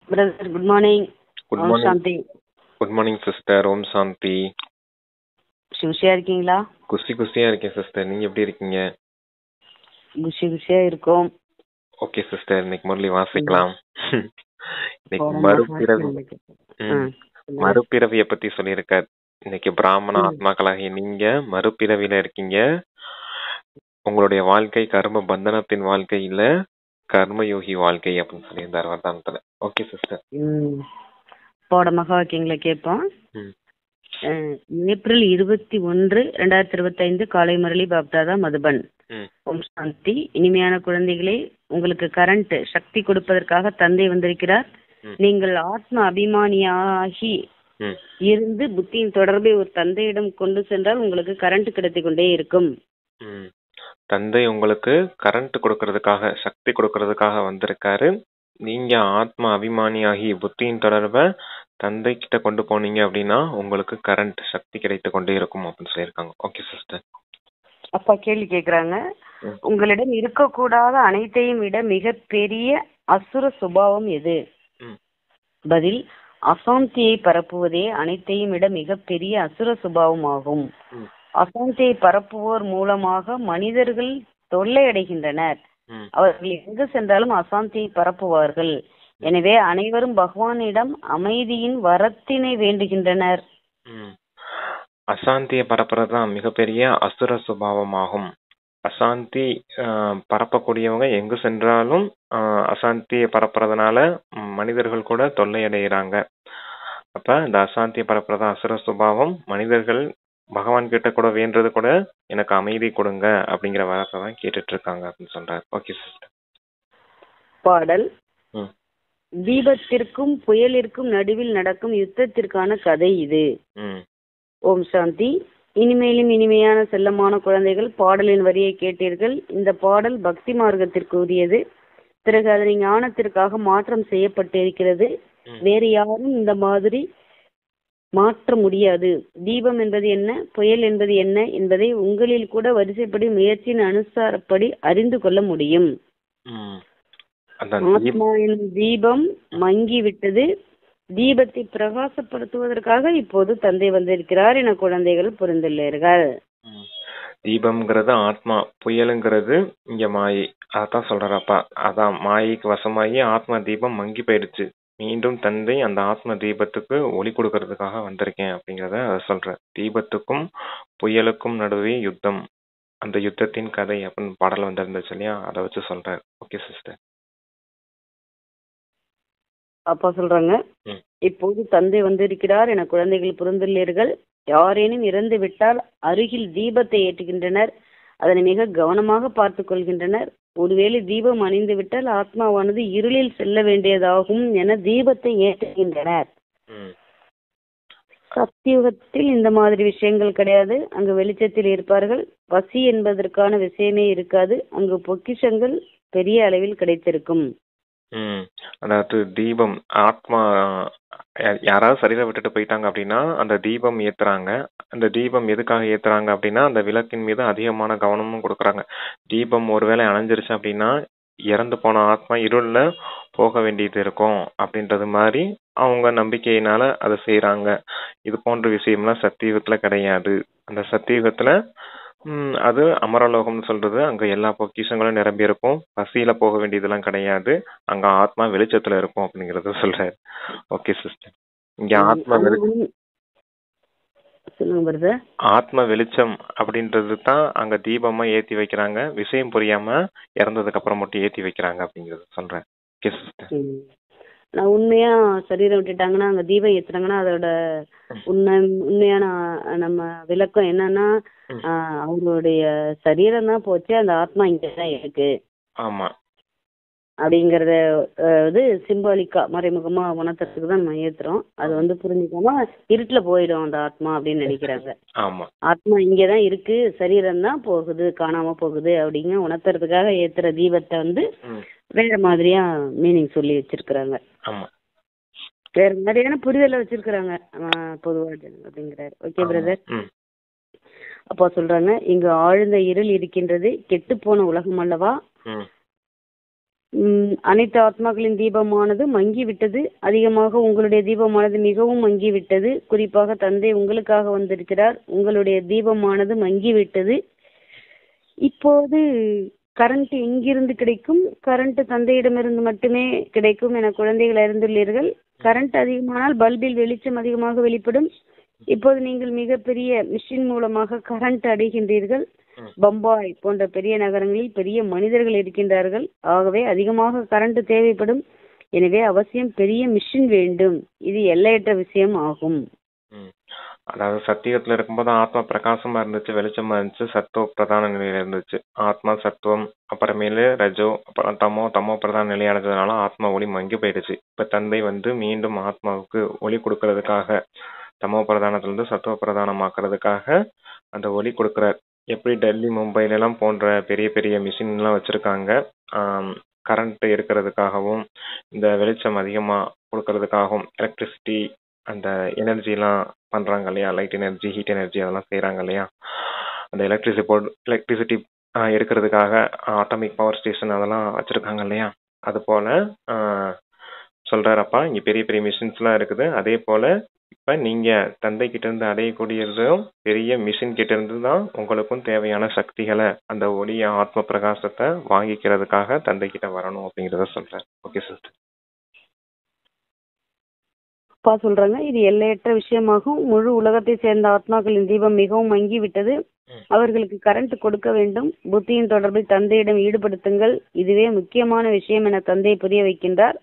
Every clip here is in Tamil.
Brother good morning. குட் ஓம் மார்னிங். சாந்தி. Good morning sister. ஓம் சாந்தி. குஷியா இருக்கீங்களா? குஷியா இருக்கேன் சிஸ்டர். நீங்க எப்படி இருக்கீங்க? குஷியா இருக்கோம். ஓகே சிஸ்டர், இன்னைக்கு முரளி வாசிக்கலாம். இன்னைக்கு போன மறுபிறவி மாசம் மறுபிறவிய பத்தி சொல்லியிருக்கார். இன்னைக்கு பிராமண ஆத்மாக்களாகிய நீங்க மறுபிறவியில இருக்கீங்க. உங்களுடைய வாழ்க்கை கர்ம பந்தனத்தின் வாழ்க்கை இல்ல, கர்மயோகி வாழ்க்கை அப்படின்னு சொல்லியிருந்தார் வர்தானத்துல. Okay sister. போட மகா வாக்கியங்களை கேட்போம். ஏப்ரல் 21, 2025 காலை முரளி பாப்தாதா மதுபன். ஓம் சாந்தி. இனிமையான குழந்தைகளே, உங்களுக்கு கரண்ட் சக்தி கொடுப்பதற்காக தந்தை வந்திருக்கிறார். நீங்கள் ஆத்ம அபிமானியாகி இருந்து புத்தியின் தொடர்பை ஒரு தந்தையிடம் கொண்டு சென்றால் உங்களுக்கு கரண்ட் கிடைத்துக் கொண்டே இருக்கும். தந்தை உங்களுக்கு கரண்ட் கொடுக்கறதுக்காக, சக்தி கொடுக்கறதுக்காக வந்திருக்காரு. நீங்க ஆத்ம அபிமானியாகி புத்தியின் தொடர்பை தந்தை கிட்ட கொண்டு போனீங்க அப்படின்னா உங்களுக்கு கரண்ட் சக்தி கிடைத்து கொண்டே இருக்கும் அப்படின்னு சொல்லியிருக்காங்க. Okay sister. அப்பா கேள்வி கேக்குறாங்க, உங்களிடம் இருக்கக்கூடாத அனைத்தையும் விட மிக பெரிய அசுர சுபாவம் எது? பதில், அசாந்தியை பரப்புவதே அனைத்தையும் விட மிக பெரிய அசுர சுபாவம் ஆகும். அசாந்தியை பரப்புவோர் மூலமாக மனிதர்கள் தொல்லையடைகின்றனர். அவர்கள் எங்கு சென்றாலும் அசாந்தியை பரப்புவார்கள். எனவே அனைவரும் பகவானிடம் அமைதியின் வரத்தினை வேண்டுகின்றனர். அசாந்தியை பரப்புறதுதான் மிகப்பெரிய அசுர சுபாவமாகும். அசாந்தி பரப்பக்கூடியவங்க எங்கு சென்றாலும் அசாந்தியை பரப்புறதுனால மனிதர்கள் கூட தொல்லையடைகிறாங்க. அப்ப இந்த அசாந்தியை பரப்புறதா அசுர சுபாவம். மனிதர்கள் பகவான் கிட்ட கூட வேண்டது கூட எனக்கு அமைதி கொடுங்க அப்படிங்கிற வரத்தை தான் கேட்டுட்டு இருக்காங்க அப்படின்னு சொல்றாரு. Okay sister. பாடல். தீபத்திற்கும் புயலிற்கும் நடுவில் நடக்கும் யுத்தத்திற்கான கதை இது. ஓம் சாந்தி. இனிமேலும் இனிமையான செல்லமான குழந்தைகள், பாடலின் வரியை கேட்டீர்கள். இந்த பாடல் பக்தி மார்க்கத்திற்கு உரியது. பிறகு அதனை ஞானத்திற்காக மாற்றம் செய்யப்பட்டிருக்கிறது. வேறு யாரும் இந்த மாதிரி மாற்ற முடியாது. தீபம் என்பது என்ன, புயல் என்பது என்ன என்பதை உங்களில் கூட வரிசைப்படி முயற்சியின் அனுசாரப்படி அறிந்து கொள்ள முடியும். ஆத்மா எனும் தீபம் மங்கி விட்டது. தீபத்தை பிரகாசப்படுத்துவதற்காக இப்போது தந்தை வந்திருக்கிறார் என குழந்தைகள் புரிந்துள்ளீர்கள். தீபம்ங்கிறது ஆத்மா, புயலுங்கிறது இங்க மாயை. அதான் சொல்றாப்பா. அதான் மாயைக்கு வசமாயி ஆத்மா தீபம் மங்கி போயிடுச்சு. மீண்டும் தந்தை அந்த ஆத்ம தீபத்துக்கு ஒளி கொடுக்கறதுக்காக வந்திருக்கேன் அப்படிங்கிறத அதை சொல்ற. தீபத்துக்கும் புயலுக்கும் நடுவே யுத்தம், அந்த யுத்தத்தின் கதை அப்படின்னு பாடல் வந்திருந்துச்சு இல்லையா, அதை வச்சு சொல்றாரு. Okay sister. அப்பா சொல்றாங்க, இப்போது தந்தை வந்திருக்கிறார் என குழந்தைகள் புரிந்துள்ளீர்கள். யாரேனும் இறந்து விட்டால் அருகில் தீபத்தை ஏற்றுகின்றனர். அதனை மிக கவனமாக பார்த்து கொள்கின்றனர். ஒருவேளை தீபம் அணிந்து விட்டால் ஆத்மாவானது இருளில் செல்ல வேண்டியதாகும் என தீபத்தை ஏற்றுகின்றனர். சத்தியுகத்தில் இந்த மாதிரி விஷயங்கள் கிடையாது. அங்கு வெளிச்சத்தில் இருப்பார்கள். பசி என்பதற்கான விஷயமே இருக்காது. அங்கு பொக்கிஷங்கள் பெரிய அளவில் கிடைத்திருக்கும். அதாவது தீபம், ஆத்மா யாராவது சரீரம் விட்டுட்டு போயிட்டாங்க அப்படின்னா அந்த தீபம் ஏத்துறாங்க. அந்த தீபம் எதுக்காக ஏத்துறாங்க அப்படின்னா அந்த விளக்கின் மீது அதிகமான கவனமும் கொடுக்குறாங்க. தீபம் ஒருவேளை அணைஞ்சிருச்சு அப்படின்னா இறந்து போன ஆத்மா இருள்ல போக வேண்டியது இருக்கும் அப்படின்றது மாதிரி அவங்க நம்பிக்கையினால அதை செய்யறாங்க. இது போன்ற விஷயம்லாம் சத்தியுகத்துல கிடையாது. அந்த சத்தியுகத்துல அது அமரலோகம்னு சொல்றது. அங்க எல்லா பொக்கிஷங்களும் நிரம்பி இருக்கும். பசியில போக வேண்டியதெல்லாம் கிடையாது. அங்க ஆத்மா வெளிச்சத்துல இருக்கும் அப்படிங்கறத சொல்றாரு. Okay sister. இங்க ஆத்ம வெளிச்சம் அப்படின்றது தான் அங்க தீபமா ஏத்தி வைக்கிறாங்க. விஷயம் புரியாம இறந்ததுக்கு அப்புறம் மட்டும் ஏத்தி வைக்கிறாங்க அப்படிங்கறத சொல்றேன். Okay sister. நான் உண்மையா சரீரம் விட்டுட்டாங்கன்னா அங்க தீபம் ஏத்துறாங்கன்னா அதோட உண்மையான நம்ம விளக்கம் என்னன்னா, அவங்களுடைய சரீரம் தான் போச்சு, அந்த ஆத்மா இங்கதான் இருக்கு. ஆமா. அப்படிங்கறத சிம்பாலிக்கா மறைமுகமா உணர்த்துறதுக்கு தான் நம்ம ஏத்துறோம். அது புரிஞ்சுக்காம இருட்டுல போயிடும் அந்த ஆத்மா அப்படின்னு நினைக்கிறாங்க. ஆத்மா இங்கதான் இருக்கு, சரீரம் தான் போகுது, காணாம போகுது அப்படிங்க உணர்த்துறதுக்காக ஏத்துற தீபத்தை வேற மாதிரியா மீனிங் சொல்லி வச்சிருக்கிறாங்க. வேற மாதிரியான புரிதல வச்சிருக்கிறாங்க பொதுவா அப்படிங்கிறாரு. Okay brother. அப்போ சொல்றாங்க, இங்கு ஆழ்ந்த இருள் இருக்கின்றது. கெட்டு போன உலகம் அல்லவா. அனைத்து ஆத்மாக்களின் தீபமானது மங்கிவிட்டது. அதிகமாக உங்களுடைய தீபமானது மிகவும் மங்கிவிட்டது. குறிப்பாக தந்தை உங்களுக்காக வந்திருக்கிறார். உங்களுடைய தீபமானது மங்கிவிட்டது. இப்போது கரண்ட் எங்கிருந்து கிடைக்கும்? கரண்ட் தந்தையிடமிருந்து மட்டுமே கிடைக்கும் என குழந்தைகள் அறிந்துள்ளீர்கள். கரண்ட் அதிகமானால் பல்பில் வெளிச்சம் அதிகமாக வெளிப்படும். இப்போது நீங்கள் மிகப்பெரிய மிஷின் மூலமாக கரண்ட் அடைகின்றீர்கள். பம்பாய் போன்ற பெரிய நகரங்களில் பெரிய மனிதர்கள் இருக்கின்றார்கள். ஆகவே அதிகமாக கரண்ட் தேவைப்படும். எனவே அவசியம் பெரிய மிஷின் வேண்டும். இது எல்லையற்ற விஷயம் ஆகும். அதாவது சத்தியத்துல இருக்கும்போது ஆத்மா பிரகாசமா இருந்துச்சு, வெளிச்சமா இருந்துச்சு, சத்துவ பிரதான நிலையில இருந்துச்சு. ஆத்மா சத்துவம், அப்புறமேலு ரஜோ, அப்புறம் தமோ பிரதான நிலை அடைஞ்சதுனால ஆத்மா ஒளி மங்கி போயிடுச்சு. இப்ப தந்தை மீண்டும் ஆத்மாவுக்கு ஒளி கொடுக்கறதுக்காக, தமோ பிரதானத்துல இருந்து சத்துவ பிரதானமாக்குறதுக்காக அந்த ஒளி கொடுக்கிறார். எப்படி டெல்லி மும்பைல எல்லாம் போன்ற பெரிய பெரிய மிஷின் எல்லாம் வச்சிருக்காங்க, கரண்ட் இருக்கிறதுக்காகவும் இந்த வெளிச்சம் அதிகமா கொடுக்கறதுக்காகவும் எலக்ட்ரிசிட்டி அந்த எனர்ஜி எல்லாம் பண்றாங்க இல்லையா, லைட் எனர்ஜி, ஹீட் எனர்ஜி அதெல்லாம் செய்யறாங்க இல்லையா. அந்த எலக்ட்ரிசிட்டி இருக்கிறதுக்காக ஆட்டோமிக் பவர் ஸ்டேஷன் அதெல்லாம் வச்சிருக்காங்க இல்லையா. அது போல சொல்றாரப்பா, இங்க பெரிய பெரிய மிஷின்ஸ் எல்லாம் இருக்குது. அதே போல இப்ப நீங்க தந்தை கிட்ட இருந்து அடையக்கூடியதும் பெரிய மிஷின் கிட்ட இருந்து தான் உங்களுக்கும் தேவையான சக்திகளை, அந்த ஒளிய ஆத்ம பிரகாசத்தை வாங்கிக்கிறதுக்காக தந்தை கிட்ட வரணும் அப்படிங்கறத சொல்றேன். Okay sister. அப்பா சொல்றாங்க, இது எல்லையற்ற விஷயமாகும். முழு உலகத்தை சேர்ந்த ஆத்மாக்களின் தீபம் மிகவும் மங்கி விட்டது. அவர்களுக்கு கரண்ட் கொடுக்க வேண்டும். புத்தியின் தொடர்பை தந்தையிடம் ஈடுபடுத்துங்கள். இதுவே முக்கியமான விஷயம் என தந்தை புரிய வைக்கின்றார்.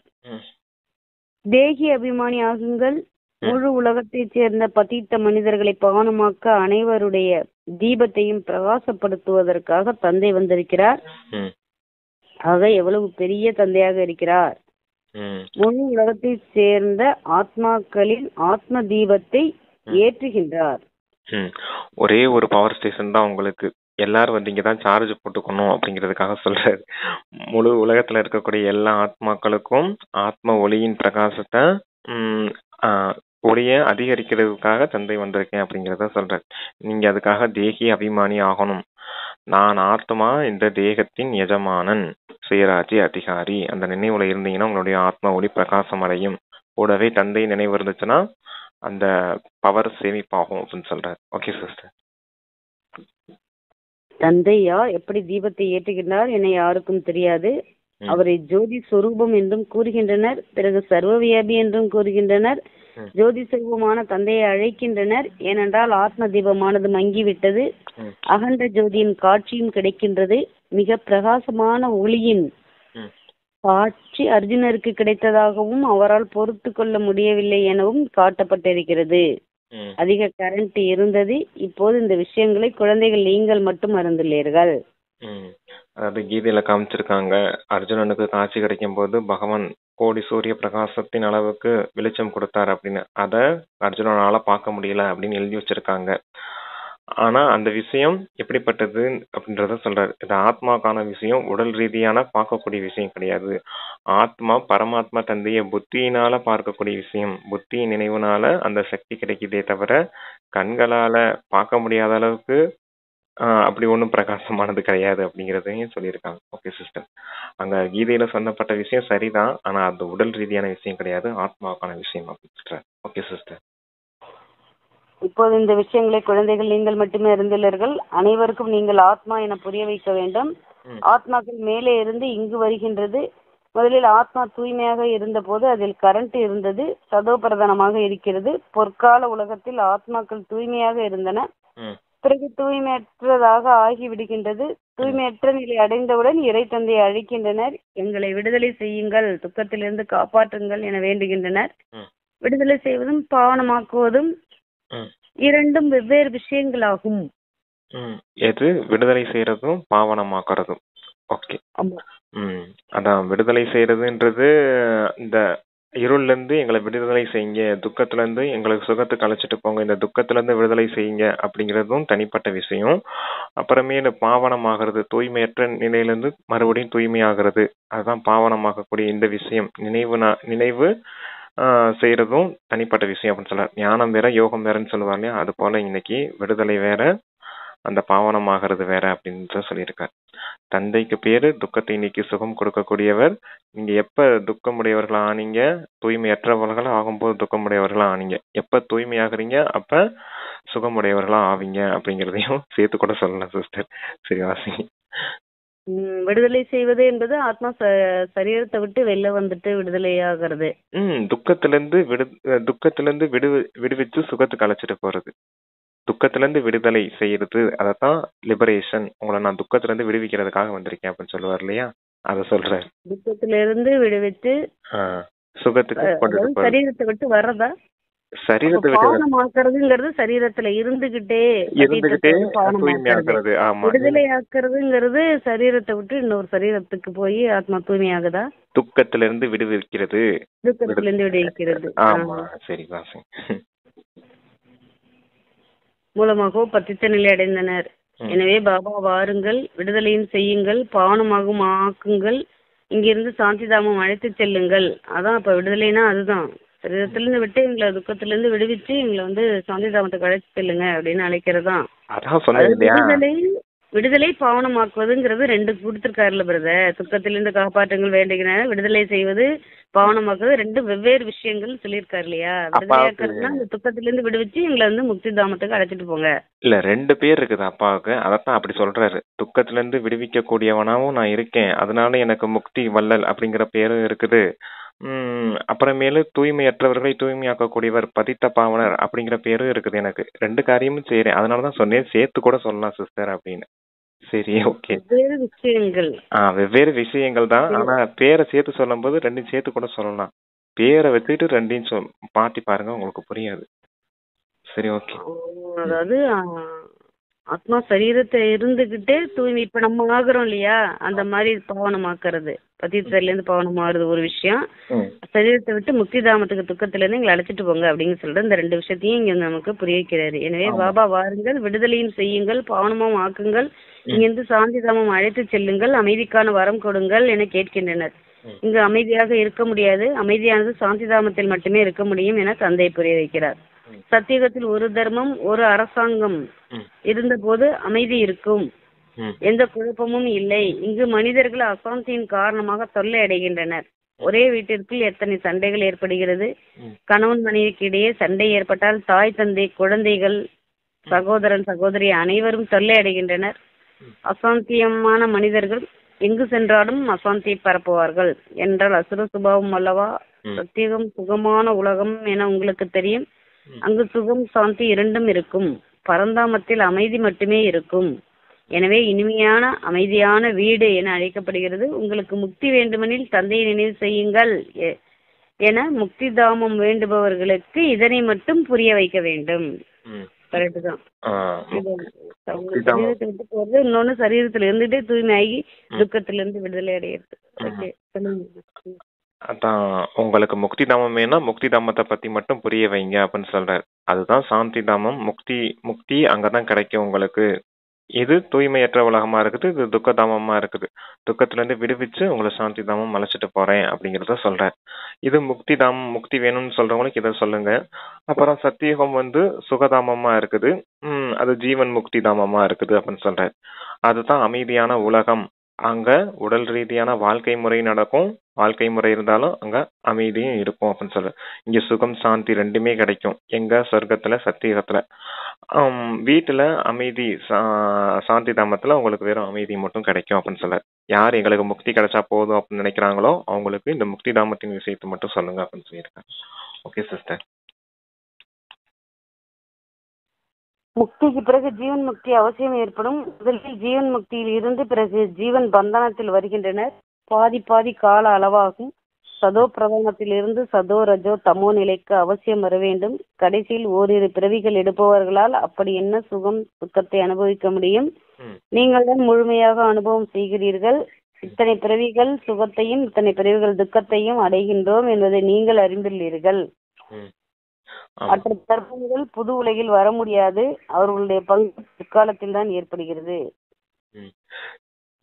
தேகி அபிமானி ஆகுங்கள். முழு உலகத்தைச் சேர்ந்த பதித்த மனிதர்களை பாவனமாக்க அனைவருடைய தீபத்தையும் பிரகாசப்படுத்துவதற்காக தந்தை வந்திருக்கிறார். ஆக எவ்வளவு பெரிய தந்தையாக இருக்கிறார். முழு உலகத்தை சேர்ந்த ஆத்மாக்களின் ஆத்ம தீபத்தை ஏற்றுகின்றார். ஒரே ஒரு பவர் ஸ்டேஷன் தான் உங்களுக்கு, எல்லாரும் வந்து இங்கதான் சார்ஜ் போட்டுக்கணும் அப்படிங்கிறதுக்காக சொல்றாரு. முழு உலகத்துல இருக்கக்கூடிய எல்லா ஆத்மாக்களுக்கும் ஆத்ம ஒளியின் பிரகாசத்தை ஒளிய அதிகரிக்கிறதுக்காக தந்தை வந்திருக்கேன் அப்படிங்கிறத சொல்றாரு. நீங்க அதுக்காக தேகி அபிமானி ஆகணும். நான் ஆத்மா, இந்த தேகத்தின் எஜமானன், சுயராஜ்ய அதிகாரி. அந்த நினைவுல இருந்தீங்கன்னா உங்களுடைய ஆத்மா ஒளி பிரகாசம் அடையும். கூடவே தந்தை நினைவு இருந்துச்சுன்னா அந்த பவர் சேமிப்பாகும் அப்படின்னு சொல்றாரு. Okay sister. தந்தையா எப்படி தீபத்தை ஏற்றுகின்றார் என யாருக்கும் தெரியாது. அவரை ஜோதி சொரூபம் என்றும் கூறுகின்றனர். பிறகு சர்வவியாபி என்றும் கூறுகின்றனர். ஜோதி சொரூபமான தந்தையை அழைக்கின்றனர். ஏனென்றால் ஆத்ம தீபமானது மங்கிவிட்டது. அகண்ட ஜோதியின் காட்சியும் கிடைக்கின்றது. மிக பிரகாசமான ஒளியின் காட்சி அர்ஜுனருக்கு கிடைத்ததாகவும் அவரால் பொறுத்து கொள்ள முடியவில்லை எனவும் காட்டப்பட்டிருக்கிறது. அதிக கரண்ட் இருந்தது. இப்போது இந்த விஷயங்களை குழந்தைகள் நீங்கள் மட்டும் அறிந்துள்ளீர்கள். அதாவது கீதையில காமிச்சிருக்காங்க, அர்ஜுனனுக்கு காட்சி கிடைக்கும் போது பகவான் கோடி சூரிய பிரகாசத்தின் அளவுக்கு வெளிச்சம் கொடுத்தாரு அப்படின்னு. அத அர்ஜுனனால பார்க்க முடியல அப்படின்னு எழுதி வச்சிருக்காங்க. ஆனா அந்த விஷயம் எப்படிப்பட்டது அப்படின்றத சொல்றாரு. இது ஆத்மாக்கான விஷயம், உடல் ரீதியான பார்க்கக்கூடிய விஷயம் கிடையாது. ஆத்மா பரமாத்மா தந்தைய புத்தியினால பார்க்கக்கூடிய விஷயம். புத்தியின் நினைவுனால அந்த சக்தி கிடைக்குதே தவிர கண்களால பார்க்க முடியாத அளவுக்கு அப்படி ஒன்றும் பிரகாசமானது கிடையாது அப்படிங்கிறதையும் சொல்லியிருக்காங்க. Okay sister. அங்க கீதையில சொன்னப்பட்ட விஷயம் சரிதான், ஆனா அது உடல் ரீதியான விஷயம் கிடையாது, ஆத்மாவுக்கான விஷயம் அப்படின்னு சொல்றாரு. Okay sister. இப்போது இந்த விஷயங்களை குழந்தைகள் நீங்கள் மட்டுமே அறிந்துள்ளீர்கள். அனைவருக்கும் நீங்கள் ஆத்மா என புரிய வைக்க வேண்டும். ஆத்மாக்கள் மேலே இருந்து இங்கு வருகின்றது. முதலில் ஆத்மா தூய்மையாக இருந்த போது அதில் கரண்ட் இருந்தது, சதோ பிரதானமாக இருக்கிறது. பொற்கால உலகத்தில் ஆத்மாக்கள் தூய்மையாக இருந்தன. பிறகு தூய்மையற்றதாக ஆகிவிடுகின்றது. தூய்மையற்ற நிலை அடைந்தவுடன் இறை தந்தையை அழைக்கின்றனர். எங்களை விடுதலை செய்யுங்கள், துக்கத்திலிருந்து காப்பாற்றுங்கள் என வேண்டுகின்றனர். விடுதலை செய்வதும் பாவனமாக்குவதும் இரண்டும் வெவ்வேறு விஷயங்களாகும். எது விடுதலை செய்யறதும் பாவனமாக்குறதும்? ஓகே. அதான் விடுதலை செய்யறதுன்றது இந்த இருள்ல இருந்து எங்களை விடுதலை செய்யுங்க, துக்கத்துல இருந்து எங்களுக்கு சுகத்துக்கு அழைச்சிட்டு போங்க, இந்த துக்கத்துல இருந்து விடுதலை செய்யுங்க அப்படிங்கறதும் தனிப்பட்ட விஷயம். அப்புறமே இந்த பாவனமாகிறது, தூய்மையற்ற நிலையிலிருந்து மறுபடியும் தூய்மையாகிறது, அதுதான் பாவனமாகக்கூடிய இந்த விஷயம். நினைவு செய்யறதும் தனிப்பட்ட விஷயம் அப்படின்னு சொல்ல. ஞானம் வேற யோகம் வேறன்னு சொல்லுவாங்க. அது போல இன்னைக்கு விடுதலை வேற, அந்த பாவனமாகிறது வேற அப்படின்னு சொல்லியிருக்கார். தந்தைக்கு பேரு துக்கத்தை நீக்கி சுகம் கொடுக்கக்கூடியவர். நீங்க எப்ப துக்கமுடையவர்களா ஆனீங்க, தூய்மையற்றவர்களா ஆகும்போது துக்கமுடையவர்களா ஆனீங்க. எப்ப தூய்மையாகிறீங்க அப்ப சுகமுடையவர்களா ஆவீங்க அப்படிங்கிறதையும் சேர்த்து கூட சொல்லலாம் சிஸ்டர். சரி வாசிங்க. விடுதலை செய்வது என்பது ஆத்மா சரீரத்தை விட்டு வெளில வந்துட்டு விடுதலையாகிறது. துக்கத்திலிருந்து விடுவிச்சு சுகத்துக்கு அழைச்சிட்டு போறது. துக்கத்திலிருந்து விடுதலை செய்யறது, அதத்தான் லிபரேஷன். உங்களை நான் துக்கத்திலிருந்து விடுவிக்கிறதுக்காக வந்திருக்கேன் அப்படின்னு சொல்லுவார் இல்லையா, அத சொல்றாரு. துக்கத்திலிருந்து விடுவித்து சுகத்துக்கு கொண்டு சரீரத்தை விட்டு வர்றதா? சரீரத்தை பாவனமாக்குறதுங்கிறது சரீரத்துல இருந்துகிட்டே தூய்மையாக்குறது. ஆமா, விடுதலை ஆக்குறதுங்கிறது சரீரத்தை விட்டு இன்னொரு சரீரத்துக்கு போய் ஆத்மா தூய்மையாகுதா? துக்கத்திலிருந்து விடுவிக்கிறது. துக்கத்திலிருந்து விடுவிக்கிறது. ஆமா, சரி வாசிங்க. மூலமாக பத்தித்த நிலை அடைந்தனர். எனவே பாபா வாருங்கள், விடுதலையும் செய்யுங்கள், பாவனமாகவும் ஆக்குங்கள், இங்கிருந்து சாந்திதாமம் அழைத்து செல்லுங்கள். அதான் இப்ப விடுதலைனா அதுதான். சரீரத்திலிருந்து விட்டு எங்களை துக்கத்திலிருந்து விடுவிச்சு எங்களை சாந்திதாமத்துக்கு அழைத்து செல்லுங்க அப்படின்னு அழைக்கிறதான். விடுதலை பாவனமாக்குவதுங்கிறது ரெண்டு கொடுத்திருக்காருல பிரதர். துக்கத்திலிருந்து காப்பாற்றுங்கள் வேண்டுகிற விடுதலை செய்வது பாவனமாக்குவது ரெண்டு வெவ்வேறு விஷயங்கள் சொல்லியிருக்காரு இல்லையா. விடுதலையாக்குறதுனா அந்த துக்கத்திலிருந்து விடுவிச்சு எங்களை முக்தி தாமத்துக்கு அழைச்சிட்டு போங்க. இல்ல, ரெண்டு பேர் இருக்குது அப்பாவுக்கு. அதத்தான் அப்படி சொல்றாரு. துக்கத்திலிருந்து விடுவிக்க கூடியவனாவும் நான் இருக்கேன், அதனால எனக்கு முக்தி வள்ளல் அப்படிங்கிற பேரும் இருக்குது. அப்புறமேலு தூய்மையற்றவர்களை தூய்மையாக்கக்கூடியவர் பதித்த பாவனர் அப்படிங்கிற பேரும் இருக்குது எனக்கு. ரெண்டு காரியமும் செய்யறேன், அதனாலதான் சொன்னேன் சேர்த்து கூட சொல்லலாம் சிஸ்டர் அப்படின்னு. சரி, ஓகே. வெவ்வேறு விஷயங்கள் தான். ஆனா பேரை சேர்த்து சொல்லும் போது ரெண்டையும் சேர்த்து கூட சொல்லலாம். பேரை வச்சுட்டு ரெண்டையும் பாத்தி பாருங்க, உங்களுக்கு புரியாது. சரி, ஓகே. அதாவது ஆத்மா சரீரத்தை இருந்துகிட்டே தூய்மை இப்ப நம்ம ஆகுறோம் இல்லையா, அந்த மாதிரி பாவனமாக்குறது. பதித்தல இருந்து பாவனமாகுறது ஒரு விஷயம். சரீரத்தை விட்டு முக்தி தாமத்துக்கு துக்கத்துல இருந்து எங்களை அழைச்சிட்டு போங்க அப்படின்னு சொல்லிட்டு இந்த ரெண்டு விஷயத்தையும் இங்க நமக்கு புரிய வைக்கிறாரு. எனவே பாபா வாருங்கள், விடுதலையும் செய்யுங்கள், பாவனமும் ஆக்குங்கள், இங்கிருந்து சாந்திதாமம் அழைத்து செல்லுங்கள், அமைதிக்கான வரம் கொடுங்கள் என கேட்கின்றனர். இங்கு அமைதியாக இருக்க முடியாது, அமைதியானது சாந்திதாமத்தில் மட்டுமே இருக்க முடியும் என தந்தை புரிய வைக்கிறார். சத்தியுகத்தில் ஒரு தர்மம் ஒரு அரசாங்கம் இருந்த போது அமைதி இருக்கும், எந்த குழப்பமும் இல்லை. இங்கு மனிதர்கள் அசாந்தியின் காரணமாக தொல்லை அடைகின்றனர். ஒரே வீட்டிற்குள் எத்தனை சண்டைகள் ஏற்படுகிறது. கணவன் மனைவிக்கு இடையே சண்டை ஏற்பட்டால் தாய் தந்தை குழந்தைகள் சகோதரன் சகோதரி அனைவரும் தொல்லை அடைகின்றனர். அசாந்தியமான மனிதர்கள் எங்கு சென்றாலும் அசாந்தியை பரப்புவார்கள் என்றால் அசுர சுபாவம் அல்லவா. சத்தியகம் சுகமான உலகம் என உங்களுக்கு தெரியும். அங்கு சுகம் சாந்தி இரண்டும் இருக்கும். பரந்தாமத்தில் அமைதி மட்டுமே இருக்கும். எனவே இனிமையான அமைதியான வீடு என அழைக்கப்படுகிறது. உங்களுக்கு முக்தி வேண்டுமெனில் தந்தையை நினைவு செய்யுங்கள் என முக்தி தாமம் வேண்டுபவர்களுக்கு இதனை மட்டும் புரிய வைக்க வேண்டும். கரெக்ட் தான். சரீரத்தை விட்டு போறது, இன்னொன்னு சரீரத்துல இருந்துட்டே தூய்மையாகி துக்கத்திலிருந்து விடுதலை அடையிறது. அதான் உங்களுக்கு முக்தி தாமம் வேணா முக்தி தாமத்தை பத்தி மட்டும் புரிய வைங்க அப்படின்னு சொல்றாரு. அதுதான் சாந்தி தாமம். முக்தி அங்கதான் கிடைக்கும் உங்களுக்கு. இது தூய்மையற்ற உலகமா இருக்குது, இது துக்க தாமமா இருக்குது. துக்கத்துல இருந்து விடுவிச்சு உங்களை சாந்தி தாமம் அழைச்சிட்டு போறேன் அப்படிங்கறத சொல்றாரு. இது முக்தி தாமம், முக்தி வேணும்னு சொல்றவங்களுக்கு இதை சொல்லுங்க. அப்புறம் சத்தியுகம் சுகதாமமா இருக்குது, அது ஜீவன் முக்தி தாமமா இருக்குது அப்படின்னு சொல்றாரு. அதுதான் அமைதியான உலகம். அங்க உடல் ரீதியான வாழ்க்கை முறை நடக்கும், வாழ்க்கை முறை இருந்தாலும் அங்க அமைதியும் இருக்கும் அப்படின்னு சொல்ற. இங்க சுகம் சாந்தி ரெண்டுமே கிடைக்கும். எங்க சொர்க்கத்துல சத்தியகத்துல. வீட்டுல அமைதி சாந்தி தாமத்துல உங்களுக்கு வெறும் அமைதி மட்டும் கிடைக்கும் அப்படின்னு சொல்ல. யார் எங்களுக்கு முக்தி கிடைச்சா போதும் அப்படின்னு நினைக்கிறாங்களோ அவங்களுக்கு இந்த முக்தி தாமத்தின் விஷயத்தை மட்டும் சொல்லுங்க அப்படின்னு சொல்லியிருக்காங்க. Okay sister. முக்திக்கு பிறகு ஜீவன் முக்தி அவசியம் ஏற்படும். முதலில் ஜீவன் முக்தியில் இருந்து பிறகு ஜீவன் பந்தனத்தில் வருகின்றனர். பாதி பாதி கால அளவாகும். சதோ பிரதானத்தில் இருந்து சதோ ரஜோ தமோ நிலைக்கு அவசியம் வர வேண்டும். கடைசியில் ஓரிரு பிறவிகள் எடுப்பவர்களால் அப்படி என்ன சுகம் துக்கத்தை அனுபவிக்க முடியும்? நீங்கள் தான் முழுமையாக அனுபவம் செய்கிறீர்கள். இத்தனை பிறவிகள் சுகத்தையும் இத்தனை பிறவிகள் துக்கத்தையும் அடைகின்றோம் என்பதை நீங்கள் அறிந்துள்ளீர்கள். மற்ற தர்மங்கள் புது உலகில் வர முடியாது. அவர்களுடைய பங்கு பிற்காலத்தில் தான் ஏற்படுகிறது.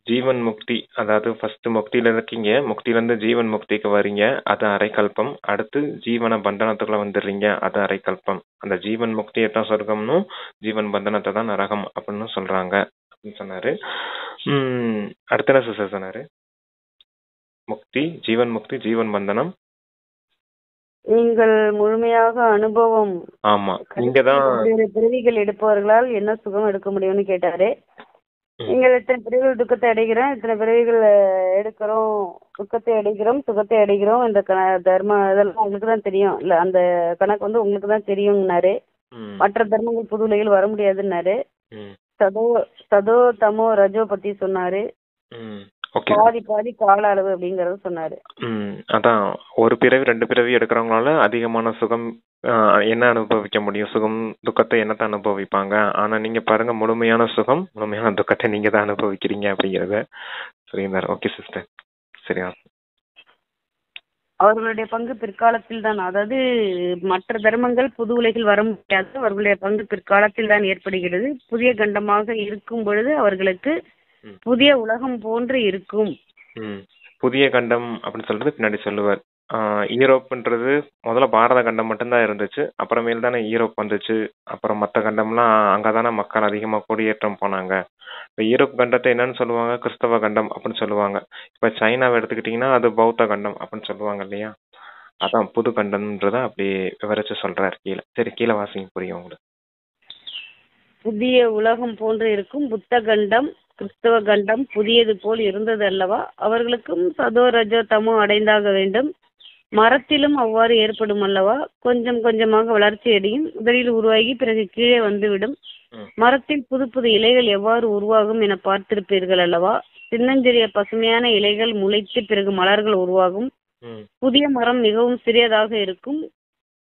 ஜீவன் முக்தி, அதாவது ஃபர்ஸ்ட் முக்தியில இருக்கீங்க, முக்தியிலேருந்து ஜீவன் முக்திக்கு வரீங்க, அது அரைக்கல்பம். அடுத்து ஜீவன பந்தனத்துக்குள்ள வந்துடுறீங்க, அது அரைக்கல்பம். அந்த ஜீவன் முக்தியை தான் சொர்க்கம்னும் ஜீவன் பந்தனத்தை தான் நரகம் அப்படின்னு சொல்றாங்க அப்படின்னு சொன்னாரு. அடுத்து என்ன சிஸ்டர் சொன்னாரு? முக்தி, ஜீவன் முக்தி, ஜீவன் பந்தனம். நீங்கள் முழுமையாக அனுபவம் ஆமா, இங்கதான் பிறவிகள் எடுப்பவர்களால் என்ன சுகம் எடுக்க முடியும்னு கேட்டாரு. நீங்கள் இத்தனை பிறவிகள் துக்கத்தை அடைகிறோம், இத்தனை பிறவிகள் எடுக்கிறோம், துக்கத்தை அடைகிறோம், சுகத்தை அடைகிறோம், இந்த தர்ம இதெல்லாம் உங்களுக்கு தான் தெரியும் இல்ல, அந்த கணக்கு வந்து உங்களுக்கு தான் தெரியும்னாரு. மற்ற தர்மங்கள் புது உலகில் வர முடியாதுன்னாரு. சதோ தமோ ரஜோ பத்தி சொன்னாரு. பாதி பாதி கால அளவு அப்படிங்கறத சொன்னாரு. அதான் ஒரு பிறவி 2 பிறவி எடுக்கிறவங்களால அதிகமான சுகம் என்ன அனுபவிக்க முடியும், சுகம் துக்கத்தை என்னத்தை அனுபவிப்பாங்க. ஆனா நீங்க பாருங்க, முழுமையான சுகம் முழுமையான துக்கத்தை நீங்க தான் அனுபவிக்கிறீங்க அப்படிங்கறத சொல்லியிருந்தாரு. ஓகே சிஸ்டர், சரியா? அவர்களுடைய பங்கு பிற்காலத்தில் தான், அதாவது மற்ற தர்மங்கள் புது உலகில் வர முடியாது, அவர்களுடைய பங்கு பிற்காலத்தில் தான் ஏற்படுகிறது. புதிய கண்டமாக இருக்கும் பொழுது அவர்களுக்கு புதிய உலகம் போன்று இருக்கும். புதிய கண்டம் அப்படின்னு சொல்றது பின்னாடி சொல்லுவார். ஈரோப்புன்றது முதல்ல பாரத கண்டம் மட்டும்தான் இருந்துச்சு, அப்புறமேல் தானே ஈரோப் வந்துச்சு. அப்புறம் மற்ற கண்டம்லாம் அங்கதானே மக்கள் அதிகமாக குடியேற்றம் போனாங்க. இப்போ ஈரோப் கண்டத்தை என்னன்னு சொல்லுவாங்க? கிறிஸ்தவ கண்டம் அப்படின்னு சொல்லுவாங்க. இப்போ சைனாவை எடுத்துக்கிட்டிங்கன்னா அது பௌத்த கண்டம் அப்படின்னு சொல்லுவாங்க இல்லையா? அதான் புது கண்டம்ன்றத அப்படி விவரிச்சு சொல்றாரு கீழே. சரி, கீழே வாசிங்க, புரியும் உங்களுக்கு. புதிய உலகம் போன்று இருக்கும் புத்த கண்டம், கிறிஸ்தவ கண்டம் புதியது போல் இருந்தது அல்லவா? அவர்களுக்கும் சதோ ரஜோ தமோ அடைந்தாக வேண்டும். மரத்திலும் அவ்வாறு ஏற்படும் அல்லவா? கொஞ்சம் கொஞ்சமாக வளர்ச்சி அடையும், முதலில் உருவாகி பிறகு கீழே வந்துவிடும். மரத்தில் புது புது இலைகள் எவ்வாறு உருவாகும் என பார்த்திருப்பீர்கள் அல்லவா? சின்னஞ்சிறிய பசுமையான இலைகள் முளைத்து பிறகு மலர்கள் உருவாகும். புதிய மரம் மிகவும் சிறியதாக இருக்கும்.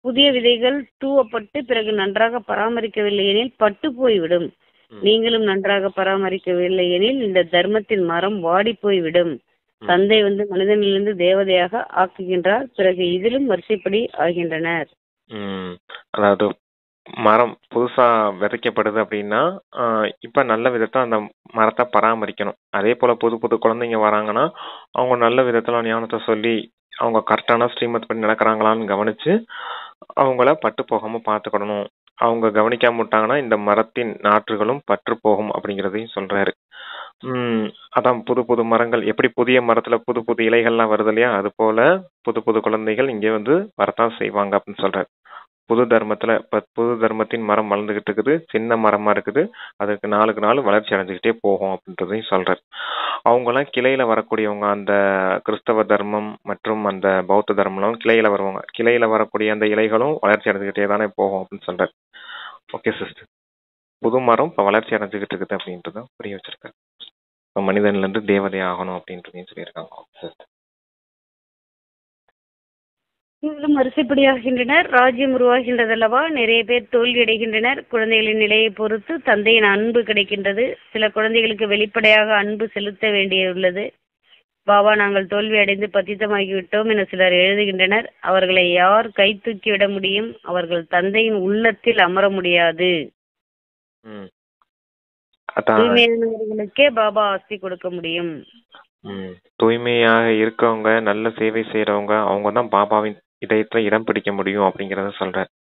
புதிய விதைகள் தூவப்பட்டு பிறகு நன்றாக பராமரிக்கவில்லை எனில் பட்டு போய்விடும். நீங்களும் நன்றாக பராமரிக்கவில்லை எனில் இந்த தர்மத்தின் மரம் வாடி போய்விடும். தந்தை வந்து மனிதனிலிருந்து தேவதையாக ஆக்குகின்றார், பிறகு இதிலும் வரிசைப்படி ஆகின்றனர். அதாவது மரம் புதுசா விதைக்கப்படுது அப்படின்னா இப்ப நல்ல விதத்தை அந்த மரத்தை பராமரிக்கணும். அதே போல புது புது குழந்தைங்க வராங்கன்னா அவங்க நல்ல விதத்துல ஞானத்தை சொல்லி அவங்க கரெக்டான ஸ்ரீமத் பண்ணி நடக்கிறாங்களான்னு கவனிச்சு அவங்கள பட்டு போகாம பார்த்துக்கணும். அவங்க கவனிக்காம விட்டாங்கன்னா இந்த மரத்தின் நாற்றுகளும் பற்று போகும் அப்படிங்கிறதையும் சொல்றாரு. அதான் புது புது மரங்கள் எப்படி புதிய மரத்துல புது புது இலைகள்லாம் வருது இல்லையா, அது போல புது புது குழந்தைகள் இங்கே வந்து வரத்தான் செய்வாங்க அப்படின்னு சொல்றாரு. புது தர்மத்துல இப்ப புது தர்மத்தின் மரம் வளர்ந்துகிட்டு இருக்குது, சின்ன மரமா இருக்குது, அதுக்கு நாளுக்கு நாள் வளர்ச்சி அடைஞ்சுக்கிட்டே போகும் அப்படின்றதையும் சொல்றாரு. அவங்கெல்லாம் கிளையில வரக்கூடியவங்க, அந்த கிறிஸ்தவ தர்மம் மற்றும் அந்த பௌத்த தர்மம் கிளையில வருவாங்க. கிளையில வரக்கூடிய அந்த இலைகளும் வளர்ச்சி அடைஞ்சுக்கிட்டே தானே போகும் அப்படின்னு சொல்றாரு. ஓகே சிஸ்டர், புது மரம் இப்ப வளர்ச்சி அடைஞ்சுக்கிட்டு இருக்குது அப்படின்றத புரிய வச்சிருக்காரு. இப்ப மனிதன்ல இருந்து தேவதை ஆகணும் அப்படின்றதையும் சொல்லியிருக்காங்க. இவர்களும் வரிசைப்படியாகின்றனர். ராஜ்யம் உருவாகின்றதல்லவா? நிறைய பேர் தோல்வி அடைகின்றனர். குழந்தைகளின் நிலையை பொறுத்து தந்தையின் அன்பு கிடைக்கின்றது. சில குழந்தைகளுக்கு வெளிப்படையாக அன்பு செலுத்த வேண்டியுள்ளது. பாபா, நாங்கள் தோல்வி அடைந்து பத்தித்தமாகிவிட்டோம் என சிலர் எழுதுகின்றனர். அவர்களை யார் கை தூக்கி விட முடியும்? அவர்கள் தந்தையின் உள்ளத்தில் அமர முடியாது. தூய்மையானவர்களுக்கே பாபா ஆஸ்தி கொடுக்க முடியும். தூய்மையாக இருக்கவங்க, நல்ல சேவை செய்யறவங்க, அவங்க தான் பாபாவின் இதயத்துல இடம் பிடிக்க முடியும் அப்படிங்கறத சொல்றாரு.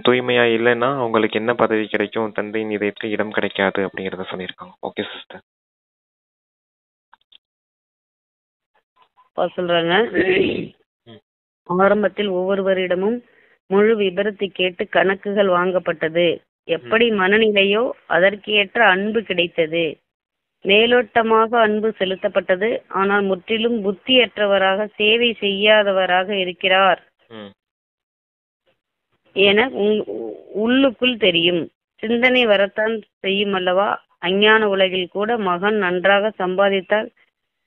தூய்மையா இல்லைன்னா அவங்களுக்கு என்ன பதவி கிடைக்கும்? தந்தையின் இதயத்துல இடம் கிடைக்காது அப்படிங்கறத சொல்லியிருக்காங்க. Okay sister. சொல்றாங்க, ஆரம்பத்தில் ஒவ்வொருவரிடமும் முழு விபரத்தை கேட்டு கணக்குகள் வாங்கப்பட்டது. எப்படி மனநிலையோ அதற்கேற்ற அன்பு கிடைத்தது. மேலோட்டமாக அன்பு செலுத்தப்பட்டது. ஆனால் முற்றிலும் புத்தியற்றவராக சேவை செய்யாதவராக இருக்கிறார் என உள்ளுக்குள் தெரியும். சிந்தனை வரத்தான் செய்யும் அல்லவா? அஞ்ஞான உலகில் கூட மகன் நன்றாக சம்பாதித்தால்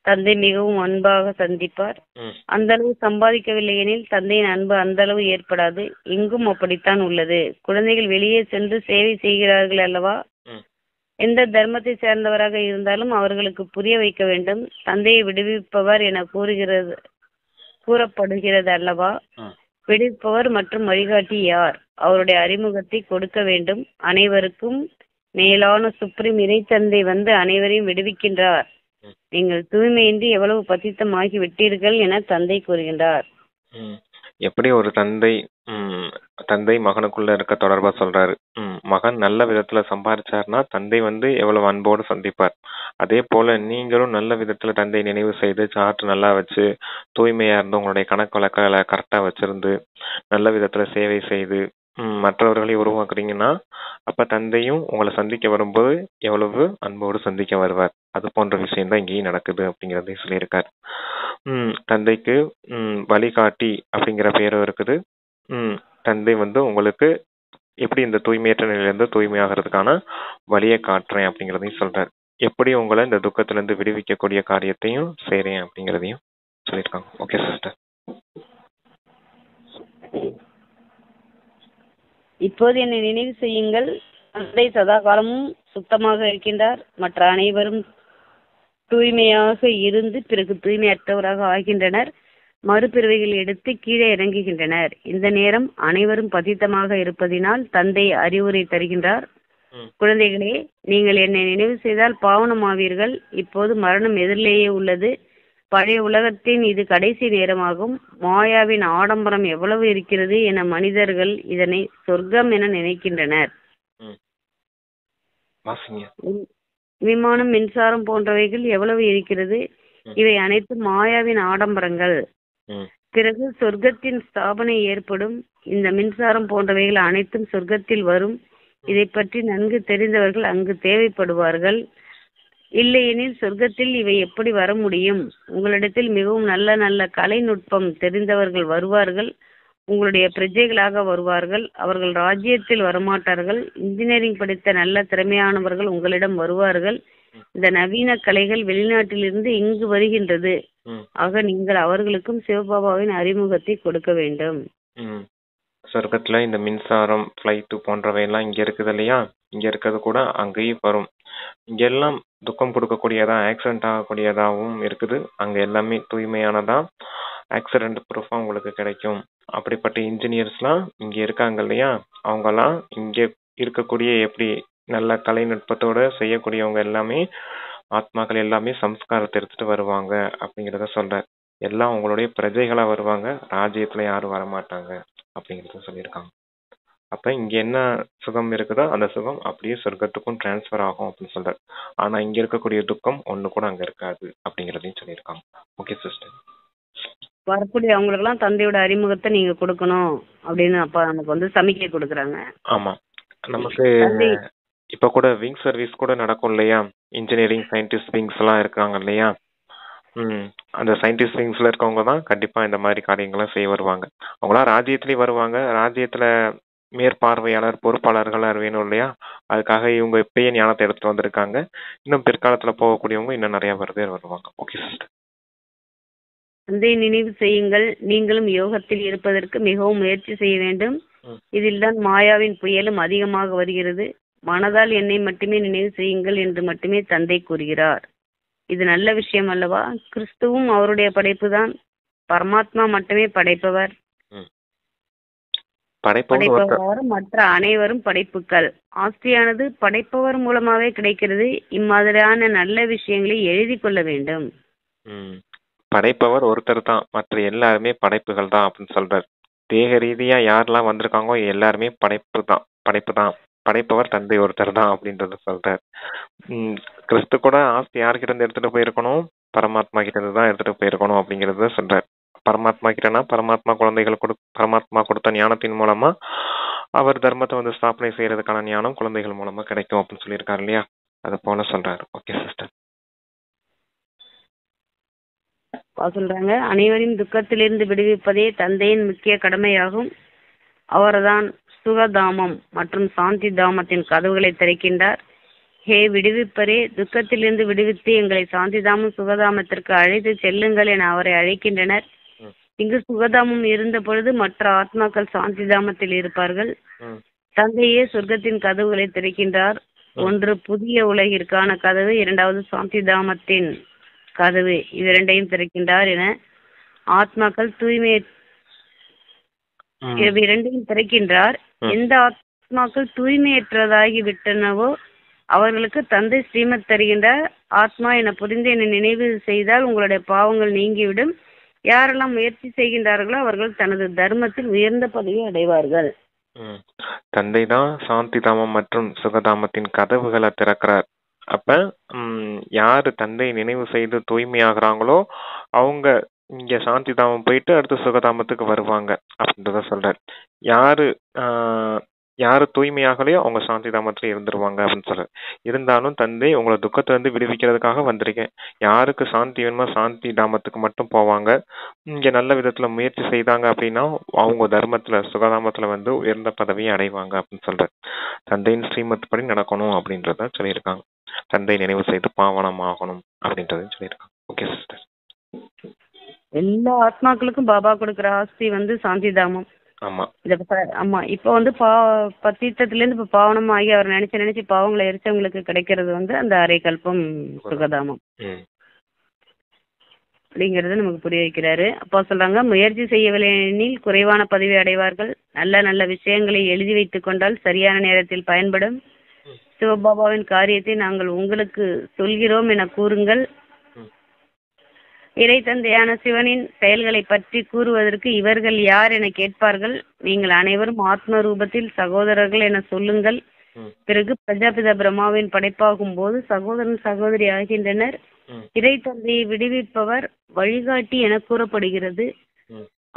தந்தை மிகவும் அன்பாக சந்திப்பார். அந்த அளவு சம்பாதிக்கவில்லை எனில் தந்தையின் அன்பு அந்த அளவு ஏற்படாது. இங்கும் அப்படித்தான் உள்ளது. குழந்தைகள் வெளியே சென்று சேவை செய்கிறார்கள் அல்லவா? எந்த தர்மத்தை சேர்ந்தவராக இருந்தாலும் அவர்களுக்கு புரிய வைக்க வேண்டும். தந்தையை விடுவிப்பவர் என கூறப்படுகிறது அல்லவா? விடுவிப்பவர் மற்றும் வழிகாட்டி யார்? அவருடைய அறிமுகத்தை கொடுக்க வேண்டும். அனைவருக்கும் மேலான சுப்ரீம் இறை தந்தை வந்து அனைவரையும் விடுவிக்கின்றார். நீங்கள் தூய்மையின்றி எவ்வளவு பத்தித்தமாகி விட்டீர்கள் என தந்தை கூறுகின்றார். எப்படி ஒரு தந்தை தந்தை மகனுக்குள்ள இருக்க தொடர்பா சொல்றாரு. மகன் நல்ல விதத்துல சம்பாதிச்சாருன்னா தந்தை எவ்வளவு அன்போடு சந்திப்பார். அதே போல நீங்களும் நல்ல விதத்துல தந்தை நினைவு செய்து சார்ட் நல்லா வச்சு தூய்மையா இருந்து உங்களுடைய கணக்கு வழக்கங்களை கரெக்டா வச்சிருந்து நல்ல விதத்துல சேவை செய்து மற்றவர்களை உருவாக்குறீங்கன்னா அப்ப தந்தையும் உங்களை சந்திக்க வரும்போது எவ்வளவு அன்போடு சந்திக்க வருவார். அது போன்ற விஷயம் தான் இங்கேயும் நடக்குது அப்படிங்கறதையும் சொல்லியிருக்காரு. தந்தைக்கு வழிகாட்டி அப்படிங்கிற பேரும் இருக்குது. தந்தை உங்களுக்கு எப்படி இந்த தூய்மையற்ற நிலையிலிருந்து தூய்மையாகிறதுக்கான வழியை காட்டுறேன் அப்படிங்கிறதையும் சொல்றாரு. எப்படி உங்களை இந்த துக்கத்திலிருந்து விடுவிக்கக்கூடிய காரியத்தையும் செய்றேன் அப்படிங்கிறதையும் சொல்லியிருக்காங்க. Okay sister. இப்போது என்னை நினைவு செய்யுங்கள். தந்தை சதா காலமும் சுத்தமாக இருக்கின்றார். மற்ற அனைவரும் தூய்மையாக இருந்து பிறகு தூய்மையற்றவராக ஆகின்றனர். மறுபிறவைகள் எடுத்து கீழே இறங்குகின்றனர். இந்த நேரம் அனைவரும் பதித்தமாக இருப்பதினால் தந்தை அறிவுரை தருகின்றார். குழந்தைகளே, நீங்கள் என்னை நினைவு செய்தால் பாவனமாவீர்கள். இப்போது மரணம் எதிரிலேயே உள்ளது. பழைய உலகத்தின் இது கடைசி நேரமாகும். மாயாவின் ஆடம்பரம் எவ்வளவு இருக்கிறது என மனிதர்கள் இதனை சொர்க்கம் என நினைக்கின்றனர். விமானம், மின்சாரம் போன்றவைகள் எவ்வளவு இருக்கிறது. இவை அனைத்தும் மாயாவின் ஆடம்பரங்கள். பிறகு சொர்க்கத்தின் ஸ்தாபனை ஏற்படும். இந்த மின்சாரம் போன்றவைகள் அனைத்தும் சொர்க்கத்தில் வரும். இதை பற்றி நன்கு தெரிந்தவர்கள் அங்கு தேவைப்படுவார்கள். இல்லையெனில் சொர்க்கத்தில் இவை எப்படி வர முடியும்? உங்களிடத்தில் மிகவும் நல்ல நல்ல கலைநுட்பம் தெரிந்தவர்கள் வருவார்கள். உங்களுடைய பிரஜைகளாக வருவார்கள். அவர்கள் ராஜ்யத்தில் வரமாட்டார்கள். இன்ஜினியரிங் படித்த நல்ல திறமையானவர்கள் உங்களிடம் வருவார்கள். இந்த நவீன கலைகள் வெளிநாட்டிலிருந்து இங்கு வருகின்றது. ஆக நீங்கள் அவர்களுக்கும் சிவபாபாவின் அறிமுகத்தை கொடுக்க வேண்டும். சொர்க்கத்துல இந்த மின்சாரம், பிளைட் போன்றவை எல்லாம் இங்க இருக்குது இல்லையா? இங்க இருக்கிறது கூட அங்கேயும் வரும். இங்க எல்லாம் துக்கம் கொடுக்கக்கூடியதா, ஆக்சிடென்ட் ஆகக்கூடியதாகவும் இருக்குது. அங்க எல்லாமே தூய்மையானதா, ஆக்சிடென்ட் ப்ரூஃபா உங்களுக்கு கிடைக்கும். அப்படிப்பட்ட இன்ஜினியர்ஸ்லாம் இங்க இருக்காங்க இல்லையா? அவங்கெல்லாம் இங்க இருக்கக்கூடிய எப்படி நல்ல கலைநுட்பத்தோட செய்யக்கூடியவங்க எல்லாமே ஆத்மாக்கள் எல்லாமே சம்ஸ்காரத்தை எடுத்துட்டு வருவாங்க அப்படிங்கிறத சொல்றார். எல்லாம் உங்களுடைய பிரஜைகளா வருவாங்க. ராஜ்யத்துல யாரும் வரமாட்டாங்க அப்படிங்கிறத சொல்லியிருக்காங்க. அப்ப இங்க என்ன சுகம் இருக்குதோ அந்த சுகம் அப்படியே சொர்க்கத்துக்கும் டிரான்ஸ்ஃபர் ஆகும் அப்படின்னு சொல்றாரு. ஆனா இங்க இருக்கக்கூடிய துக்கம் ஒண்ணு கூட அங்க இருக்காது அப்படிங்கறதையும் சொல்லியிருக்காங்க. Okay sister. வரக்கூடிய அவங்களுக்கெல்லாம் தந்தையோட அறிமுகத்தை நீங்க கொடுக்கணும் அப்படின்னு அப்பா நமக்கு சமிக்கை கொடுக்குறாங்க. ஆமா, நமக்கு இப்ப கூட விங் சர்வீஸ் கூட நடக்கும் இல்லையா? இன்ஜினியரிங் சயின்டிஸ்ட் விங்ஸ் எல்லாம் இருக்காங்க இல்லையா? அந்த சயின்டிஸ்ட் விங்ஸ்ல இருக்கவங்க தான் கண்டிப்பா இந்த மாதிரி காரியங்கள்லாம் செய்ய வருவாங்க. அவங்களாம் ராஜ்யத்திலயும் வருவாங்க. ராஜ்யத்துல மேற்பார்வையாளர், பொறுப்பாளர்கள் வேணும் இல்லையா? அதுக்காக இவங்க இப்பயே ஞானத்தை எடுத்துட்டு வந்திருக்காங்க. இன்னும் பிற்காலத்துல போகக்கூடியவங்க இன்னும் நிறைய பேர் வருவாங்க. Okay sister. தந்தை நினைவு செய்யுங்கள். நீங்களும் யோகத்தில் இருப்பதற்கு மிகவும் முயற்சி செய்ய வேண்டும். இதில் தான் மாயாவின் புயலும் அதிகமாக வருகிறது. மனதால் என்னை மட்டுமே நினைவு செய்யுங்கள் என்று மட்டுமே தந்தை கூறுகிறார். இது நல்ல விஷயம் அல்லவா? கிறிஸ்துவும் அவருடைய படைப்பு தான். பரமாத்மா மட்டுமே படைப்பவர். படைப்பவர் மற்ற அனைவரும் படைப்புகள். ஆஸ்தியானது படைப்பவர் மூலமாவே கிடைக்கிறது. இம்மாதிரியான நல்ல விஷயங்களை எழுதி கொள்ள வேண்டும். படைப்பவர் ஒருத்தர் தான், மற்ற எல்லாருமே படைப்புகள் தான் அப்படின்னு சொல்றாரு. தேக ரீதியா யாரெல்லாம் வந்திருக்காங்களோ எல்லாருமே படைப்பு தான். படைப்பவர் தந்தை ஒருத்தர் தான் அப்படின்றத சொல்றாரு. கிறிஸ்து கூட ஆஸ்தி யார்கிட்ட இருந்து எடுத்துட்டு போயிருக்கணும்? பரமாத்மா கிட்ட இருந்து தான் எடுத்துட்டு போயிருக்கணும் அப்படிங்கறத சொல்றாரு. பரமாத்மா கிட்டனா பரமாத்மா பரமாத்மா கொடுத்த ஞானத்தின் மூலமா அவர் தர்மத்தை ஸ்தாபனை செய்யறதுக்கான ஞானம் குழந்தைகள் மூலமா கிடைக்கும் அப்படின்னு சொல்லியிருக்காரு இல்லையா? அது போல சொல்றாரு. Okay sister. சொல்றாங்க, அனைவரின் துக்கத்திலிருந்து விடுவிப்பதே தந்தையின் முக்கிய கடமையாகும். அவர்தான் சுகதாமம் மற்றும் சாந்தி தாமத்தின் கதவுகளை திறக்கின்றார். ஹே விடுவிப்பரே, துக்கத்திலிருந்து விடுவித்து எங்களை சாந்திதாமம் சுகதாமத்திற்கு அழைத்து செல்லுங்கள் என அவரை அழைக்கின்றனர். இங்கு சுகதாமம் இருந்த பொழுது மற்ற ஆத்மாக்கள் சாந்திதாமத்தில் இருப்பார்கள். தந்தையே சொர்க்கத்தின் கதவுகளை திறக்கின்றார். ஒன்று புதிய உலகிற்கான கதவு, இரண்டாவது சாந்திதாமத்தின் கதவு. இவ்விரண்டையும் திறக்கின்றார் என ஆத்மாக்கள் இவ்விரண்டையும் திறக்கின்றார். எந்த ஆத்மாக்கள் தூய்மையற்றதாகி விட்டனவோ அவர்களுக்கு தந்தை ஸ்ரீமத் தருகின்றார். ஆத்மா என புரிந்து என்னை நினைவு செய்தால் உங்களுடைய பாவங்கள் நீங்கிவிடும். யாரெல்லாம் முயற்சி செய்கின்றார்களோ அவர்கள் தனது தர்மத்தில் உயர்ந்த பதவியை அடைவார்கள். தந்தை தான் சாந்தி தாமம் மற்றும் சுகதாமத்தின் கதவுகளை திறக்கிறார். அப்ப யாரு தந்தை நினைவு செய்து தூய்மையாகிறாங்களோ அவங்க இங்க சாந்தி தாமம் போயிட்டு அடுத்து சுகதாமத்துக்கு வருவாங்க அப்படின்றத சொல்றார். யாரு தூய்மையாகலையோ அவங்க சாந்தி தாமத்துல இருந்துருவாங்க அப்படின்னு சொல்றாரு. இருந்தாலும் தந்தை உங்களை துக்கத்துல இருந்து விடுவிக்கிறதுக்காக வந்திருக்கேன். யாருக்கு சாந்தி வேணுமோ சாந்தி தாமத்துக்கு மட்டும் போவாங்க. இங்க நல்ல விதத்துல முயற்சி செய்தாங்க அப்படின்னா அவங்க தர்மத்துல சுகதாமத்துல வந்து உயர்ந்த பதவியை அடைவாங்க அப்படின்னு சொல்றாரு. தந்தையின் ஸ்ரீமத் படி நடக்கணும் அப்படின்றத சொல்லியிருக்காங்க. தந்தை நினைவு செய்து பாவனம் ஆகணும் அப்படின்றதையும் சொல்லியிருக்காங்க. Okay sister. எல்லா ஆத்மாக்களுக்கும் பாபா கொடுக்குற ஆஸ்தி வந்து சாந்தி தாமம். ஆமா ஆமா, இப்ப வந்து தீர்த்தத்துல இருந்து இப்ப பாவனம் ஆகி அவர் நினைச்சு பாவங்களை எரிச்சவங்களுக்கு கிடைக்கிறது வந்து அந்த அரை கல்பம் சுகதாமம் அப்படிங்கறத நமக்கு புரிய வைக்கிறாரு. அப்போ சொல்றாங்க, முயற்சி செய்யவில்லை எனில் குறைவான பதவி அடைவார்கள். நல்ல நல்ல விஷயங்களை எழுதி வைத்துக் கொண்டால் சரியான நேரத்தில் பயன்படும். சிவபாபாவின் காரியத்தை நாங்கள் உங்களுக்கு சொல்கிறோம் என கூறுங்கள். இறை தந்தையான சிவனின் செயல்களை பற்றி கூறுவதற்கு இவர்கள் யார் என கேட்பார்கள். நீங்கள் அனைவரும் ஆத்ம ரூபத்தில் சகோதரர்கள் என சொல்லுங்கள். பிறகு பிரஜாபிதா பிரம்மாவின் படைப்பாகும் போது சகோதரன் சகோதரி ஆகின்றனர். இறை தந்தையை விடுவிப்பவர் வழிகாட்டி என கூறப்படுகிறது.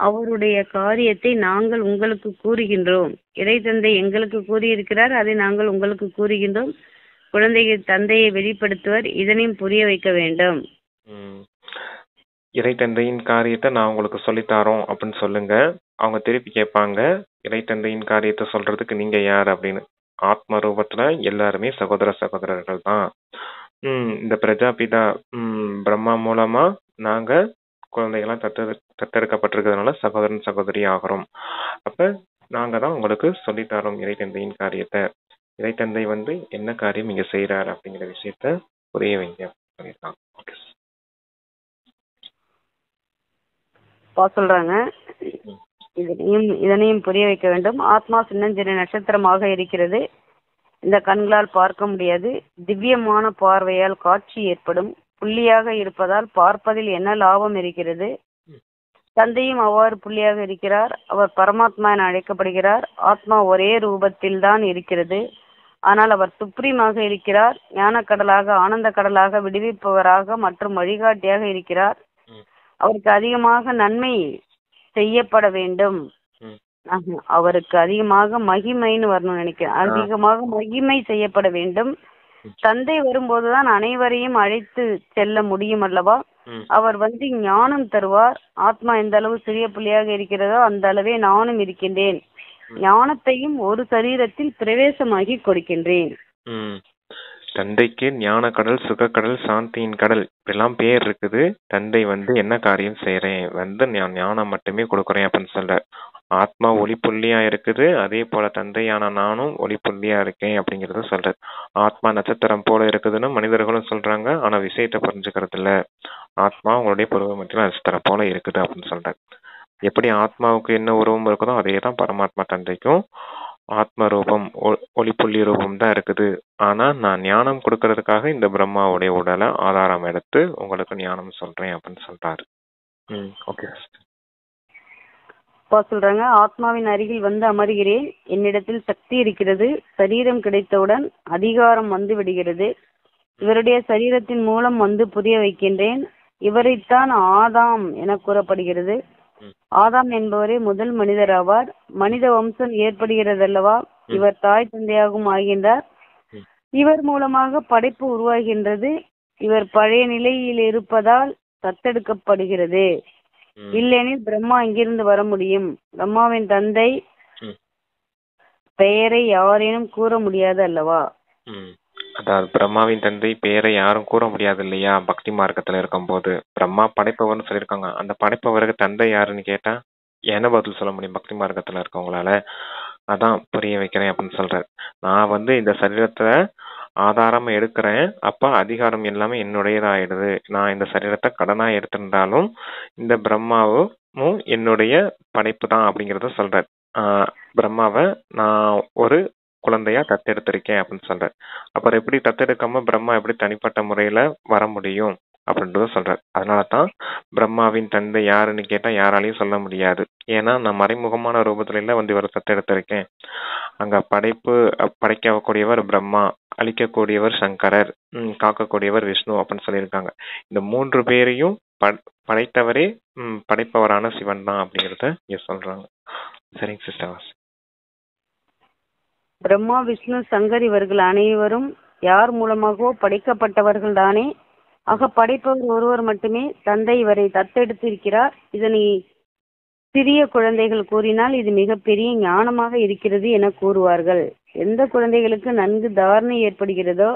அவருடைய காரியத்தை நாங்கள் உங்களுக்கு கூறுகின்றோம். இறை தந்தை எங்களுக்கு கூறியிருக்கிறார், அதை நாங்கள் உங்களுக்கு கூறுகின்றோம். குழந்தைகள் தந்தையை வெளிப்படுத்துவர், இதனையும் புரிய வைக்க வேண்டும். இறை தந்தையின் காரியத்தை நான் உங்களுக்கு சொல்லித்தாரோம் அப்படின்னு சொல்லுங்க. அவங்க திருப்பி கேட்பாங்க, இறை தந்தையின் காரியத்தை சொல்றதுக்கு நீங்க யார் அப்படின்னு. ஆத்ம ரூபத்துல எல்லாருமே சகோதர சகோதரர்கள் தான். இந்த பிரஜாபிதா பிரம்மா மூலமா நாங்க குழந்தைகளாம் தத்தெடுக்கப்பட்டிருக்கிறதுனால சகோதரன் சகோதரி ஆகிறோம். அப்ப நாங்க தான் உங்களுக்கு சொல்லித்தரோம் இறை தந்தையின் காரியத்தை. இறை தந்தை வந்து என்ன காரியம் இங்க செய்யறாரு அப்படிங்கிற விஷயத்த புரிய வைங்க சொல்லியிருக்காங்க. ஓகே சொல்றாங்க, இதனையும் புரிய வைக்க வேண்டும். ஆத்மா சின்னஞ்சிறு நட்சத்திரமாக இருக்கிறது. இந்த கண்களால் பார்க்க முடியாது. திவ்யமான பார்வையால் காட்சி ஏற்படும். புள்ளியாக இருப்பதால் பார்ப்பதில் என்ன லாபம் இருக்கிறது? தந்தையும் அவ்வாறு புள்ளியாக இருக்கிறார். அவர் பரமாத்மா என அழைக்கப்படுகிறார். ஆத்மா ஒரே ரூபத்தில் தான் இருக்கிறது. ஆனால் அவர் சுப்ரீமாக இருக்கிறார். ஞான கடலாக, ஆனந்த கடலாக, விடுவிப்பவராக மற்றும் வழிகாட்டியாக இருக்கிறார். அவருக்கு அதிகமாக நன்மை செய்யப்பட வேண்டும். அவருக்கு அதிகமாக மகிமைன்னு வரணும்னு நினைக்கிறேன். அதிகமாக மகிமை செய்யப்பட வேண்டும். தந்தை வரும்போதுதான் அனைவரையும் அழைத்து செல்ல முடியும் அல்லவா? அவர் வந்து ஞானம் தருவார். ஆத்மா எந்த அளவு சிறிய புள்ளியாக இருக்கிறதோ அந்த அளவே நானும் இருக்கின்றேன். ஞானத்தையும் ஒரு சரீரத்தில் பிரவேசமாகி கொடுக்கின்றேன். தந்தைக்கு ஞான கடல், சுகக்கடல், சாந்தியின் கடல் இப்படிலாம் பேர் இருக்குது. தந்தை வந்து என்ன காரியம் செய்யறேன் வந்து நான் ஞானம் மட்டுமே கொடுக்குறேன் அப்படின்னு சொல்ற. ஆத்மா ஒளி புள்ளியா இருக்குது, அதே போல தந்தையான நானும் ஒளி புள்ளியா இருக்கேன் அப்படிங்கறத சொல்ற. ஆத்மா நட்சத்திரம் போல இருக்குதுன்னு மனிதர்களும் சொல்றாங்க, ஆனா விஷயத்தை புரிஞ்சுக்கிறது இல்ல. ஆத்மா உங்களுடைய பருவ மத்தியில நட்சத்திரம் போல இருக்குது அப்படின்னு சொல்ற. எப்படி ஆத்மாவுக்கு என்ன உருவம் இருக்குதோ அதே தான் பரமாத்மா தந்தைக்கும் ஆத்ம ரூபம், ஒளிப்புள்ளி ரூபம் தான் இருக்குது. ஆனா நான் ஞானம் கொடுக்கறதுக்காக இந்த பிரம்மாவுடைய உடலை ஆதாரம் எடுத்து உங்களுக்கு ஞானம் சொல்றேன் அப்படின்னு சொல்றாரு. ஓகே சொல்றாங்க, ஆத்மாவின் அருகில் வந்து அமர்கிறேன். என்னிடத்தில் சக்தி இருக்கிறது. சரீரம் கிடைத்தவுடன் அதிகாரம் வந்து விடுகிறது. இவருடைய சரீரத்தின் மூலம் வந்து புரிய வைக்கின்றேன். இவரைத்தான் ஆதாம் என கூறப்படுகிறது. ஆதாம் என்பவரே முதல் மனிதர் ஆவார். மனித வம்சம் ஏற்படுகிறதல்லவா? இவர் தாய் தந்தையாகவும் ஆகின்றார். இவர் மூலமாக படைப்பு உருவாகின்றது. இவர் பழைய நிலையில் இருப்பதால் தத்தெடுக்கப்படுகிறது. இல்லெனில் பிரம்மா இங்கிருந்து வர முடியும். பிரம்மாவின் தந்தை பெயரை யாரேனும் கூற முடியாது அல்லவா? அதாவது பிரம்மாவின் தந்தை பெயரை யாரும் கூற முடியாது இல்லையா? பக்தி மார்க்கத்துல இருக்கும் போது பிரம்மா படைப்பவர்னு சொல்லியிருக்காங்க. அந்த படைப்பவருக்கு தந்தை யாருன்னு கேட்டா என்ன பதில் சொல்ல முடியும் பக்தி மார்க்கத்துல இருக்கவங்களால? அதான் புரிய வைக்கிறேன் அப்படின்னு சொல்றாரு. நான் வந்து இந்த சரீரத்தை ஆதாரமா எடுக்கிறேன். அப்ப அதிகாரம் எல்லாமே என்னுடையதாயிடுது. நான் இந்த சரீரத்தை கடனா எடுத்திருந்தாலும் இந்த பிரம்மாவும் என்னுடைய படைப்பு தான் அப்படிங்கறத சொல்றாரு. பிரம்மாவை நான் ஒரு குழந்தையா தத்தெடுத்திருக்கேன் அப்படின்னு சொல்றாரு. அப்புறம் எப்படி தத்தெடுக்காம பிரம்மா எப்படி தனிப்பட்ட முறையில வர முடியும் அப்படின்றத சொல்றாரு. அதனாலதான் பிரம்மாவின் தந்தை யாருன்னு கேட்டா யாராலையும் சொல்ல முடியாது. ஏன்னா நான் மறைமுகமான ரூபத்துல இல்ல வந்து இவரை தத்தெடுத்திருக்கேன். அங்க படைக்கக்கூடியவர் பிரம்மா, அழிக்கக்கூடியவர் சங்கரர், காக்கக்கூடியவர் விஷ்ணு அப்படின்னு சொல்லியிருக்காங்க. இந்த 3 பேரையும் படைத்தவரே படைப்பவரான சிவன் தான் அப்படிங்கறத இங்க சொல்றாங்க. சரிங்க சிஸ்டர். பிரம்மா, விஷ்ணு, சங்கர் இவர்கள் அனைவரும் யார் மூலமாகவோ படைக்கப்பட்டவர்கள் தானே. ஆக படைப்பவர் ஒருவர் மட்டுமே. தந்தை இவரை தத்தெடுத்திருக்கிறார். இதனை சிறிய குழந்தைகள் கூறினால் இது மிகப்பெரிய ஞானமாக இருக்கிறது என கூறுவார்கள். எந்த குழந்தைகளுக்கு நன்கு தாரணை ஏற்படுகிறதோ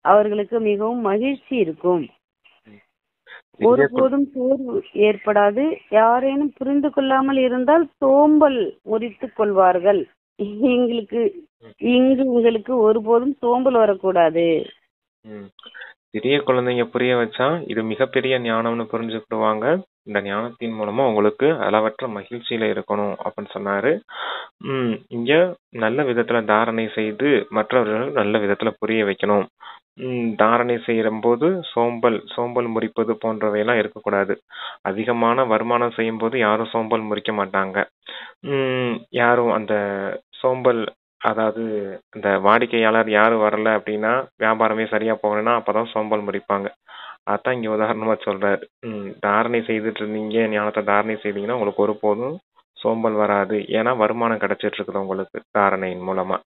அவர்களுக்கு மிகவும் மகிழ்ச்சி இருக்கும். ஒருபோதும் சோர்வு ஏற்படாது. யாரேனும் புரிந்து கொள்ளாமல் இருந்தால் சோம்பல் முறித்துக் கொள்வார்கள். உங்களுக்கு ஒருபோதும் சோம்பல் வரக்கூடாது. சிறிய குழந்தைங்க புரிய வச்சா இது மிகப்பெரிய ஞானம்னு புரிஞ்சுக்கிடுவாங்க. இந்த ஞானத்தின் மூலமா உங்களுக்கு அளவற்ற மகிழ்ச்சியில இருக்கணும் அப்படின்னு சொன்னாரு. இங்க நல்ல விதத்துல தாரணை செய்து மற்றவர்கள் நல்ல விதத்துல புரிய வைக்கணும். தாரணை செய்யற போது சோம்பல் முறிப்பது போன்றவையெல்லாம் இருக்கக்கூடாது. அதிகமான வருமானம் செய்யும் போது யாரும் சோம்பல் முறிக்க மாட்டாங்க. யாரும் அந்த சோம்பல், அதாவது இந்த வாடிக்கையாளர் யாரும் வரல அப்படின்னா, வியாபாரமே சரியா போகணும்னா அப்பதான் சோம்பல் முறிப்பாங்க. அதான் இங்க உதாரணமா சொல்றாரு. தாரணை செய்துட்டு இருந்தீங்க, ஞானத்தை தாரணை செய்தீங்கன்னா உங்களுக்கு ஒருபோதும் சோம்பல் வராது. ஏன்னா வருமானம் கிடைச்சிட்டு இருக்குது உங்களுக்கு தாரணையின் மூலமா.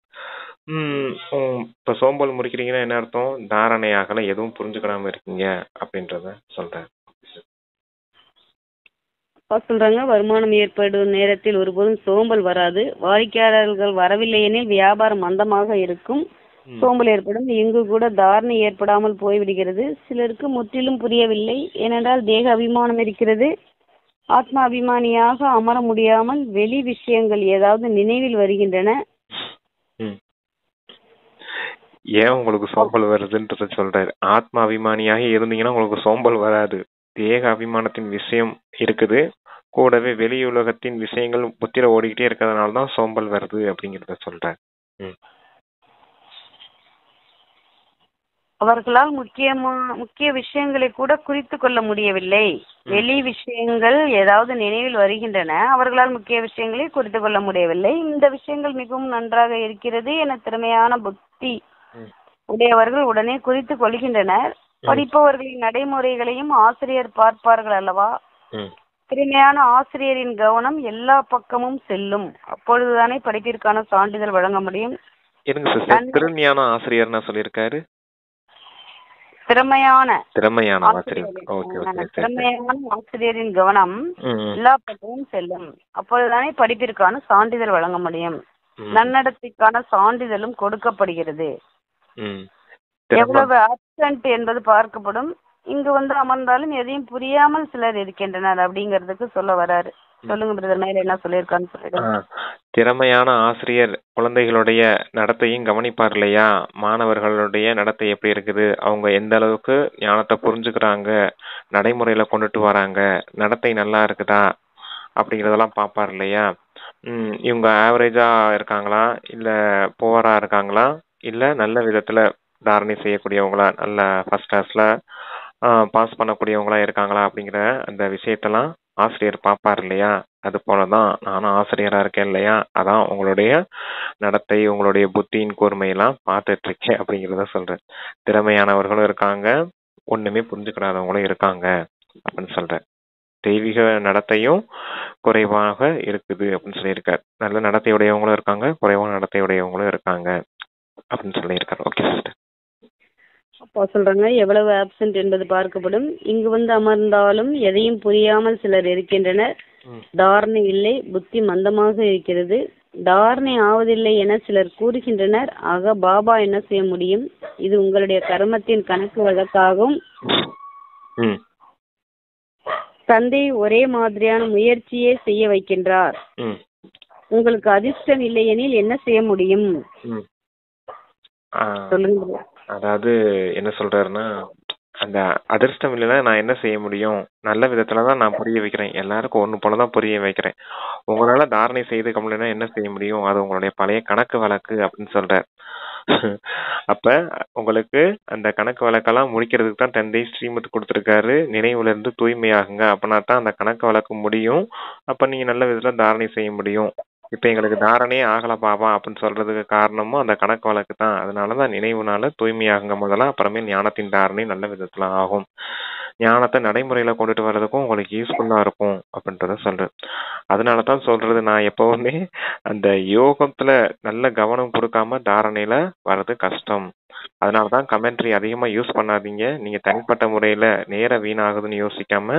இப்ப சோம்பல் முறிக்கிறீங்கன்னா என்ன அர்த்தம்? தாரணையாகல எதுவும் புரிஞ்சுக்கிடாம இருக்கீங்க அப்படின்றத சொல்றாரு. சொல்றாங்க, வருமானம் ஏற்படும் நேரத்தில் ஒருபோதும் சோம்பல் வராது. வாடிக்கையாளர்கள் வரவில்லை எனில் வியாபாரம் மந்தமாக இருக்கும். சோம்பல் ஏற்படும். இங்கு கூட தாரணை ஏற்படாமல் போய்விடுகிறது. சிலருக்கு முற்றிலும் புரியவில்லை. ஏனென்றால் தேக அபிமானம் இருக்கிறது. ஆத்மா அபிமானியாக அமர முடியாமல் வெளி விஷயங்கள் ஏதாவது நினைவில் வருகின்றன. ஏன் உங்களுக்கு சோம்பல் வருதுன்றத சொல்றாரு. ஆத்மா அபிமானியாக இருந்தீங்கன்னா உங்களுக்கு சோம்பல் வராது. தேக அபிமானத்தின் விஷயம் இருக்குது, கூடவே வெளி உலகத்தின் விஷயங்கள் புத்திர ஓடிக்கிட்டே இருக்கிறதுனாலதான் சோம்பல் வருது அப்படிங்கிறத சொல்றாரு. அவர்களால் முக்கிய விஷயங்களை கூட குறித்து கொள்ள முடியவில்லை. வெளி விஷயங்கள் ஏதாவது நினைவில் வருகின்றன. அவர்களால் முக்கிய விஷயங்களை குறித்து கொள்ள முடியவில்லை. இந்த விஷயங்கள் மிகவும் நன்றாக இருக்கிறது என திறமையான புத்தி உடையவர்கள் உடனே குறித்து கொள்கின்றனர். படிப்பவர்களின் நடைமுறைகளையும் ஆசிரியர் பார்ப்பார்கள் அல்லவா? திறமையான ஆசிரியரின் கவனம் எல்லா பக்கமும் செல்லும். அப்பொழுதுதானே படிப்பிற்கான சான்றிதழ் வழங்க முடியும். திறமையான ஆசிரியர் சொல்லியிருக்காரு. திறமையான ஆசிரியரின் கவனம் எல்லா பக்கமும் செல்லும். அப்பொழுதுதானே படிப்பிற்கான சான்றிதழ் வழங்க முடியும். நன்னடத்தைக்கான சான்றிதழும் கொடுக்கப்படுகிறது. எவ்வளவு ஆப்சென்ட் என்பது பார்க்கப்படும். இங்கு வந்து அமர்ந்தாலும் எதையும் புரியாமல் சிலர் இருக்கின்றனர் அப்படிங்கிறதுக்கு சொல்ல வராரு. சொல்லுங்க பிரதர், மேல என்ன சொல்லியிருக்கான்னு சொல்லிடுங்க. திறமையான ஆசிரியர் குழந்தைகளுடைய நடத்தையும் கவனிப்பார் இல்லையா? மாணவர்களுடைய நடத்தை எப்படி இருக்குது, அவங்க எந்த அளவுக்கு ஞானத்தை புரிஞ்சுக்கிறாங்க, நடைமுறையில கொண்டுட்டு வராங்க, நடத்தை நல்லா இருக்குதா அப்படிங்கறதெல்லாம் பாப்பார் இல்லையா? இவங்க ஆவரேஜா இருக்காங்களா, இல்ல புவரா இருக்காங்களா, இல்ல நல்ல விதத்துல தாரணை செய்யக்கூடியவங்களா, நல்ல ஃபர்ஸ்ட் கிளாஸ்ல பாஸ் பண்ணக்கூடியவங்களா இருக்காங்களா அப்படிங்கிற அந்த விஷயத்தெல்லாம் ஆசிரியர் பாப்பார் இல்லையா? அது போலதான் நானும் ஆசிரியரா இருக்கேன் இல்லையா? அதான் உங்களுடைய நடத்தை, உங்களுடைய புத்தியின் கூர்மையெல்லாம் பார்த்துட்டு இருக்கேன் அப்படிங்கிறத சொல்றேன். திறமையானவர்களும் இருக்காங்க, ஒண்ணுமே புரிஞ்சுக்கிடாதவங்களும் இருக்காங்க அப்படின்னு சொல்றேன். தெய்வீக நடத்தையும் குறைவாக இருக்குது அப்படின்னு சொல்லியிருக்காரு. நல்ல நடத்தையுடையவங்களும் இருக்காங்க, குறைவான நடத்தையுடையவங்களும் இருக்காங்க அப்படின்னு சொல்லியிருக்காரு. Okay sister. அப்போ சொல்றாங்க, எவ்வளவு ஆப்சென்ட் என்பது பார்க்கப்படும். இங்கு வந்து அமர்ந்தாலும் எதையும் புரியாமல் சிலர் இருக்கின்றனர். தாரணை இல்லை, புத்தி மந்தமாக இருக்கிறது. தாரணை ஆவதில்லை என சிலர் கூறுகின்றனர். ஆக பாபா என்ன செய்ய முடியும்? இது உங்களுடைய கர்மத்தின் கணக்கு வழக்காகும். தந்தை ஒரே மாதிரியான முயற்சியே செய்ய வைக்கின்றார். உங்களுக்கு அதிர்ஷ்டம் இல்லை எனில் என்ன செய்ய முடியும்? சொல்லுங்க. அதாவது என்ன சொல்றாருன்னா, அந்த அதிர்ஷ்டம் இல்லைன்னா நான் என்ன செய்ய முடியும்? நல்ல விதத்துல தான் நான் புரிய வைக்கிறேன். எல்லாருக்கும் ஒண்ணு போல தான் புரிய வைக்கிறேன். உங்களால தாரணை செய்துக்க முடியலன்னா என்ன செய்ய முடியும்? அது உங்களுடைய பழைய கணக்கு வழக்கு அப்படின்னு சொல்றார். அப்ப உங்களுக்கு அந்த கணக்கு வழக்கெல்லாம் முடிக்கிறதுக்கு தான் தந்தை ஸ்ரீமத் கொடுத்திருக்காரு. நினைவுல இருந்து தூய்மையாகுங்க. அப்படின்னா தான் அந்த கணக்கு வழக்கு முடியும். அப்ப நீங்க நல்ல விதத்துல தாரணை செய்ய முடியும். இப்ப எங்களுக்கு தாரணையே ஆகல பாபா அப்படின்னு சொல்றதுக்கு காரணமும் அந்த கணக்கு வழக்கு தான். அதனாலதான் நினைவுனால தூய்மையாகுங்க முதல்ல, அப்புறமே ஞானத்தின் தாரணை நல்ல விதத்துல ஆகும். ஞானத்தை நடைமுறையில கொண்டுட்டு வர்றதுக்கும் உங்களுக்கு யூஸ்ஃபுல்லா இருக்கும் அப்படின்றத சொல்றேன். அதனாலதான் சொல்றது, நான் எப்பவுமே அந்த யோகத்துல நல்ல கவனம் கொடுக்காம தாரணையில வர்றது கஷ்டம். அதனாலதான் கமெண்ட்ரி அதிகமா யூஸ் பண்ணாதீங்க. நீங்க தனிப்பட்ட முறையில நேரம் வீணாகுதுன்னு யோசிக்காம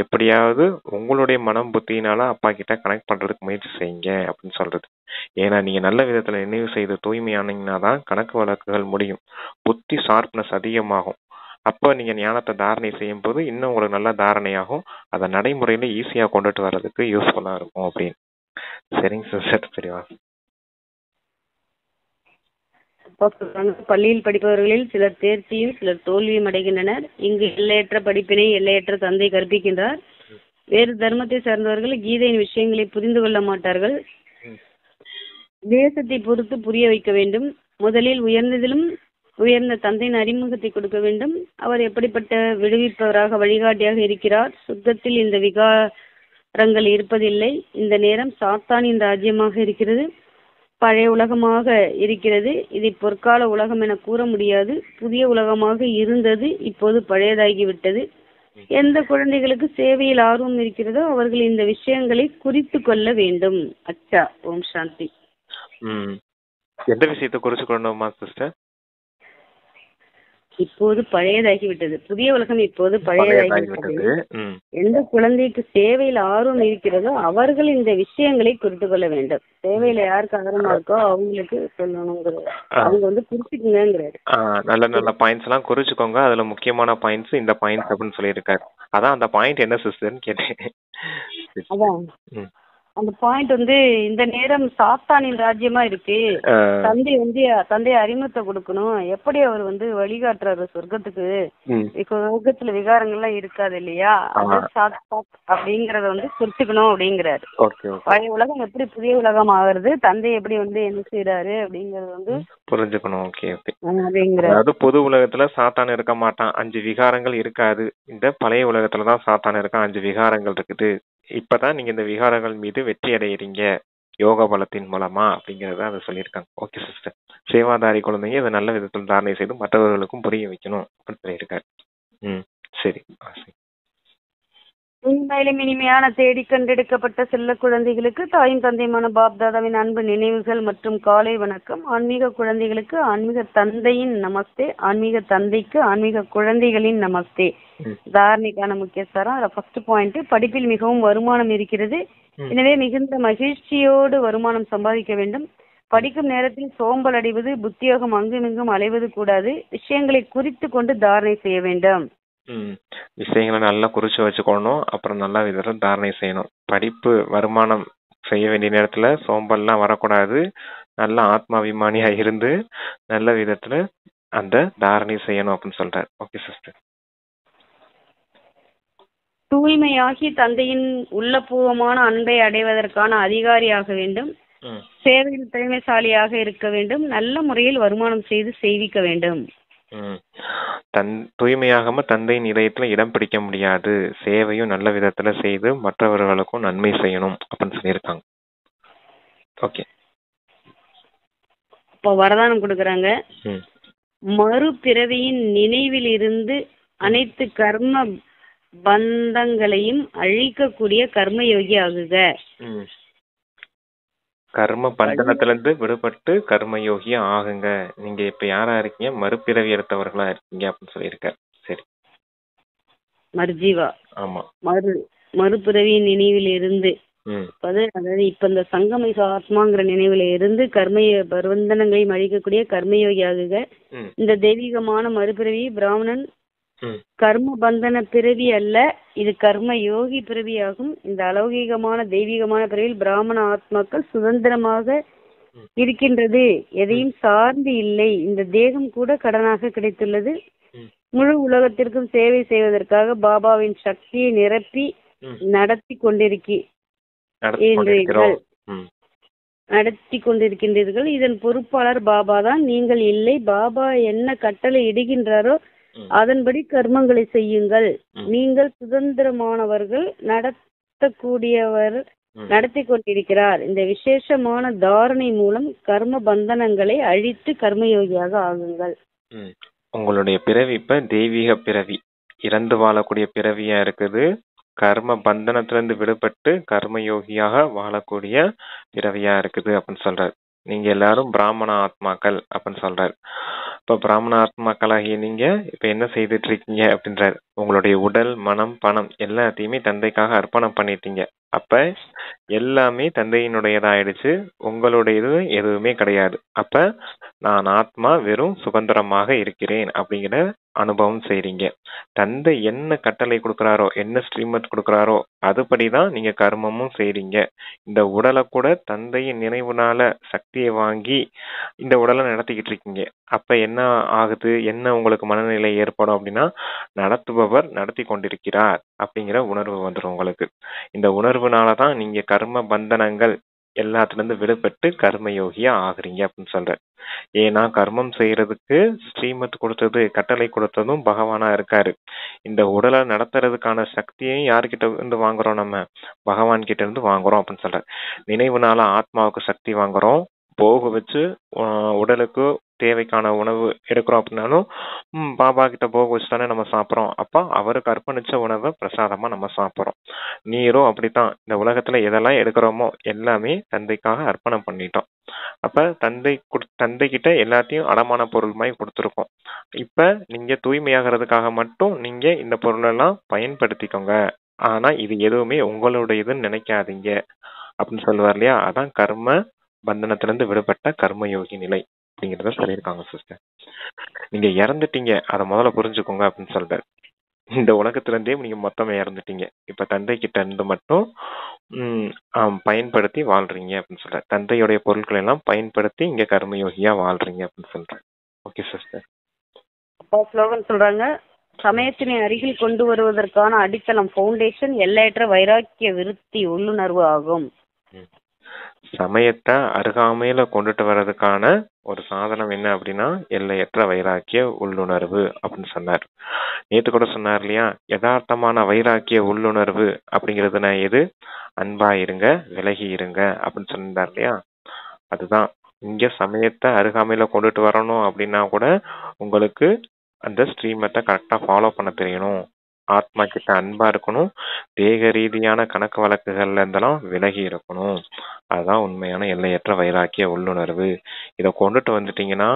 எப்படியாவது உங்களுடைய மனம் புத்தியினால அப்பா கிட்ட கனெக்ட் பண்றதுக்கு முயற்சி செய்யுங்க அப்படின்னு சொல்றது. ஏன்னா நீங்க நல்ல விதத்துல நினைவு செய்து தூய்மையானீங்கன்னா தான் கணக்கு வழக்குகள் முடியும். புத்தி ஷார்ப்னஸ் அதிகமாகும். அப்போ நீங்க ஞானத்தை தாரணை செய்யும் போது இன்னும் உங்களுக்கு நல்ல தாரணையாகும். அதை நடைமுறையில ஈஸியா கொண்டுட்டு வர்றதுக்கு யூஸ்ஃபுல்லா இருக்கும் அப்படின்னு. சரிங்க சிஸ்டர், சரிவா. அப்பா சொல்றாங்க, பள்ளியில் படிப்பவர்களில் சிலர் தேர்ச்சியும் சிலர் தோல்வியும் அடைகின்றனர். இங்கு எல்லையற்ற படிப்பினை எல்லையற்ற தந்தை கற்பிக்கின்றார். வேறு தர்மத்தை சார்ந்தவர்கள் கீதையின் விஷயங்களை புரிந்து கொள்ள மாட்டார்கள். தேசத்தை பொறுத்து புரிய வைக்க வேண்டும். முதலில் உயர்ந்ததிலும் உயர்ந்த தந்தையின் அறிமுகத்தை கொடுக்க வேண்டும். அவர் எப்படிப்பட்ட விடுவிப்பவராக வழிகாட்டியாக இருக்கிறார். சுத்தத்தில் இந்த விகாரங்கள் இருப்பதில்லை. இந்த நேரம் சாத்தானின் ராஜ்யமாக இருக்கிறது, பழைய உலகமாக இருக்கிறது. இதை பொற்கால உலகம் என கூற முடியாது. புதிய உலகமாக இருந்தது, இப்போது பழையதாகிவிட்டது. எந்த குழந்தைகளுக்கு சேவையில் ஆர்வம் இருக்கிறதோ அவர்கள் இந்த விஷயங்களை குறித்து கொள்ள வேண்டும். அச்சா. ஓம் சாந்தி. எந்த விஷயத்தை குறிச்சு கொள்ளணுமா சிஸ்டர்? இப்போது பழையதாகிவிட்டது, புதிய உலகம் இப்போது பழையதாகிவிட்டது. எந்த குழந்தைக்கு சேவையில் ஆர்வம் இருக்கிறதோ அவர்கள் இந்த விஷயங்களை குறித்து கொள்ள வேண்டும். சேவையில யாருக்கு ஆர்வமா இருக்கோ அவங்களுக்கு சொல்லணுங்கிறது. அவங்க குறிச்சுக்குங்கிறாரு. நல்ல நல்ல பாயிண்ட்ஸ் எல்லாம் குறிச்சுக்கோங்க. அதுல முக்கியமான பாயிண்ட்ஸ் இந்த பாயிண்ட்ஸ் அப்படின்னு சொல்லியிருக்காரு. அதான் அந்த பாயிண்ட் என்ன சிஸ்டர்னு கேட்டேன். அதான் அந்த பாயிண்ட் இந்த நேரம் சாத்தானின் ராஜ்யமா இருக்கு. தந்தை அறிமுகத்தை கொடுக்கணும். எப்படி அவர் வழிகாட்டுறாரு சொர்க்கத்துக்கு. சொர்க்கத்துல விகாரங்கள்லாம் இருக்காது இல்லையா, அப்படிங்கறத குறிச்சுக்கணும் அப்படிங்கிறாரு. பழைய உலகம் எப்படி புதிய உலகம் ஆகுறது, தந்தை எப்படி என்ன செய்யறாரு அப்படிங்கறது புரிஞ்சுக்கணும். அதாவது பொது உலகத்துல சாத்தான் இருக்க மாட்டான், 5 விகாரங்கள் இருக்காது. இந்த பழைய உலகத்துலதான் சாத்தான் இருக்கான், 5 விகாரங்கள் இருக்குது. இப்பதான் நீங்க இந்த விகாரங்கள் மீது வெற்றி அடைகிறீங்க யோக பலத்தின் மூலமா அப்படிங்கறத அதை சொல்லியிருக்காங்க. Okay sister. சேவாதாரி குழந்தைங்க இதை நல்ல விதத்தில் தாரணை செய்து மற்றவர்களுக்கும் புரிய வைக்கணும் அப்படின்னு சொல்லியிருக்காரு. சரி. உண்மையிலும் இனிமையான தேடி கண்டெடுக்கப்பட்ட செல்ல குழந்தைகளுக்கு தாயும் தந்தையுமான பாப்தாதாவின் அன்பு நினைவுகள் மற்றும் காலை வணக்கம். ஆன்மீக குழந்தைகளுக்கு ஆன்மீக தந்தையின் நமஸ்தே, ஆன்மீக தந்தைக்கு ஆன்மீக குழந்தைகளின் நமஸ்தே. தாரணைக்கான முக்கிய சாரம், ஃபர்ஸ்ட் பாயிண்ட், படிப்பில் மிகவும் வருமானம் இருக்கிறது, எனவே மிகுந்த மகிழ்ச்சியோடு வருமானம் சம்பாதிக்க வேண்டும். படிக்கும் நேரத்தில் சோம்பல் அடைவது, புத்தியோகம் அங்குமிங்கும் அலைவது கூடாது. விஷயங்களை குறித்து கொண்டு தாரணை செய்ய வேண்டும். விஷயங்களை நல்லா குறிச்சு வச்சுக்கணும். அப்புறம் நல்லா விதத்துல தாரணை செய்யணும். படிப்பு வருமானம் செய்ய வேண்டிய நேரத்துல சோம்பல்லாம் வரக்கூடாது. நல்ல ஆத்மாபிமானியா இருந்து நல்ல விதத்துல அந்த தாரணை செய்யணும் அப்படின்னு சொல்றாரு. Okay sister. தூய்மையாகி தந்தையின் உள்ளபூர்வமான அன்பை அடைவதற்கான அதிகாரியாக வேண்டும். சேவையில் திறமைசாலியாக இருக்க வேண்டும். நல்ல முறையில் வருமானம் செய்து செய்விக்க வேண்டும். தூய்மையாகாம தந்தையின் இதயத்துல இடம் பிடிக்க முடியாது. சேவையும் நல்ல விதத்துல செய்து மற்றவர்களுக்கும் நன்மை செய்யணும் அப்படின்னு சொல்லியிருக்காங்க. ஓகே. இப்போ வரதானம் கொடுக்கறாங்க. மறுபிறவியின் நினைவில் இருந்து அனைத்து கர்ம பந்தங்களையும் அழிக்கக்கூடிய கர்மயோகி ஆகுக. கர்ம பந்தனத்துல இருந்து விடுபட்டு கர்மயோகியா ஆகுங்க. நீங்க இப்ப யாரா இருக்கீங்க? மறுபிறவி எடுத்தவர்களா இருக்கீங்க அப்படின்னு சொல்லியிருக்காரு. சரி. மர்ஜீவா. ஆமா. மறுபிறவியின் நினைவில் இருந்து, அதாவது இப்ப இந்த சங்கம ஆத்மாங்கிற நினைவுல இருந்து கர்ம பந்தனங்களை அழிக்கக்கூடிய கர்மயோகி ஆகுக. இந்த தெய்வீகமான மறுபிறவி பிராமணன் கர்ம பந்தன பிறவி அல்ல, இது கர்ம யோகி பிறவியாகும். இந்த அலௌகிகமான தெய்வீகமான பிறவியில் பிராமண ஆத்மாக்கள் சுதந்திரமாக இருக்கின்றது, எதையும் சார்ந்து இல்லை. இந்த தேகம் கூட கடனாக கிடைத்துள்ளது. முழு உலகத்திற்கும் சேவை செய்வதற்காக பாபாவின் சக்தியை நிரப்பி நடத்தி கொண்டிருக்கின்றீர்கள். இதன் பொறுப்பாளர் பாபா தான், நீங்கள் இல்லை. பாபா என்ன கட்டளை இடுகின்றாரோ அதன்படி கர்மங்களை செய்யுங்கள். நீங்கள் சுதந்திரமானவர்கள், நடத்தக்கூடியவர் நடத்தி கொண்டிருக்கிறார். இந்த விசேஷமான தாரணை மூலம் கர்ம பந்தனங்களை அழித்து கர்மயோகியாக ஆகுங்கள். உங்களுடைய பிறவி இப்ப தெய்வீக பிறவி, இறந்து வாழக்கூடிய பிறவியா இருக்குது. கர்ம பந்தனத்திலிருந்து விடுபட்டு கர்மயோகியாக வாழக்கூடிய பிறவியா இருக்குது அப்படின்னு சொல்றாரு. நீங்க எல்லாரும் பிராமண ஆத்மாக்கள் அப்படின்னு சொல்றாரு. இப்ப பிராமண ஆத்மாக்களாகிய நீங்க இப்ப என்ன செய்துட்டு இருக்கீங்க அப்படின்றாரு. உங்களுடைய உடல், மனம், பணம் எல்லாத்தையுமே தந்தைக்காக அர்ப்பணம் பண்ணிட்டீங்க. அப்ப எல்லாமே தந்தையினுடையதாயிடுச்சு, உங்களுடையது எதுவுமே கிடையாது. அப்ப நான் ஆத்மா, வெறும் சுதந்திரமாக இருக்கிறேன் அப்படிங்கிற அனுபவம் செய்றீங்க. தந்தை என்ன கட்டளை கொடுக்குறாரோ, என்ன ஸ்ரீமத் கொடுக்குறாரோ அதுபடிதான் நீங்க கர்மமும் செய்றீங்க. இந்த உடலை கூட தந்தையின் நினைவுனால சக்தியை வாங்கி இந்த உடலை நடத்திக்கிட்டு இருக்கீங்க. அப்ப என்ன ஆகுது, என்ன உங்களுக்கு மனநிலை ஏற்படும் அப்படின்னா, நடத்துபவர் நடத்தி கொண்டிருக்கிறார் அப்படிங்கிற உணர்வு வந்துடும் உங்களுக்கு. இந்த உணர்வுனாலதான் நீங்க கர்ம பந்தனங்கள் எல்லாத்துல இருந்து விடுபட்டு கர்மயோகியா ஆகுறீங்க அப்படின்னு சொல்ற. ஏன்னா கர்மம் செய்யறதுக்கு ஸ்ரீமத் கொடுத்தது, கட்டளை கொடுத்ததும் பகவானா இருக்காரு. இந்த உடலை நடத்துறதுக்கான சக்தியையும் யாருக்கிட்ட இருந்து வாங்குறோம், நம்ம பகவான் கிட்ட இருந்து வாங்குறோம் அப்படின்னு சொல்ற. நினைவுனால ஆத்மாவுக்கு சக்தி வாங்குறோம். போக வச்சு உடலுக்கு தேவைக்கான உணவு எடுக்கிறோம் அப்படின்னாலும் பாபா கிட்ட போக வச்சு தானே நம்ம சாப்பிட்றோம். அப்ப அவருக்கு அர்ப்பணிச்ச உணவை பிரசாதமா நம்ம சாப்பிட்றோம். நீரும் அப்படித்தான். இந்த உலகத்துல எதெல்லாம் எடுக்கிறோமோ எல்லாமே தந்தைக்காக அர்ப்பணம் பண்ணிட்டோம். அப்ப தந்தை கிட்ட எல்லாத்தையும் அடமான பொருள் மாதிரி கொடுத்துருக்கோம். இப்ப நீங்க தூய்மையாகிறதுக்காக மட்டும் நீங்க இந்த பொருளெல்லாம் பயன்படுத்திக்கோங்க. ஆனா இது எதுவுமே உங்களுடையதுன்னு நினைக்காதீங்க அப்படின்னு சொல்லுவார் இல்லையா. அதான் கர்ம பந்தனத்திலிருந்து விடுபட்ட கர்மயோகி நிலை அப்படிங்கிறத சொல்லியிருக்காங்க சிஸ்டர். நீங்க இறந்துட்டீங்க, அதை முதல்ல புரிஞ்சுக்கோங்க அப்படின்னு சொல்றாரு. இந்த உலகத்துல இருந்தே நீங்க மொத்தமா இறந்துட்டீங்க. இப்ப தந்தை கிட்ட இருந்து மட்டும் பயன்படுத்தி வாழ்றீங்க அப்படின்னு சொல்ற. தந்தையுடைய பொருட்களை எல்லாம் பயன்படுத்தி இங்க கர்மயோகியா வாழ்றீங்க அப்படின்னு சொல்றேன். Okay sister. அப்பா ஸ்லோகன் சொல்றாங்க, சமயத்தினை அருகில் கொண்டு வருவதற்கான அடித்தளம் ஃபவுண்டேஷன் எல்லையற்ற வைராக்கிய விருத்தி உள்ளுணர்வு ஆகும். சமயத்தை அருகாமையில கொண்டுட்டு வர்றதுக்கான ஒரு சாதனம் என்ன அப்படின்னா எல்லையற்ற வைராக்கிய உள்ளுணர்வு அப்படின்னு சொன்னார். நேத்து கூட சொன்னார் இல்லையா, யதார்த்தமான வைராக்கிய உள்ளுணர்வு அப்படிங்கிறதுனா எது? அன்பா இருங்க, விலகி இருங்க அப்படின்னு சொன்னார் இல்லையா. அதுதான் இங்க சமயத்தை அருகாமையில கொண்டுட்டு வரணும் அப்படின்னா கூட உங்களுக்கு அந்த ஸ்ரீமத்தை கரெக்டா ஃபாலோ பண்ண தெரியணும். ஆத்மா கிட்ட அன்பா இருக்கணும். தேக ரீதியான கணக்கு வழக்குகள்ல இருந்தெல்லாம் விலகி இருக்கணும். அதுதான் உண்மையான எல்லையற்ற வைராக்கிய உள்ளுணர்வு. இதை கொண்டுட்டு வந்துட்டீங்கன்னா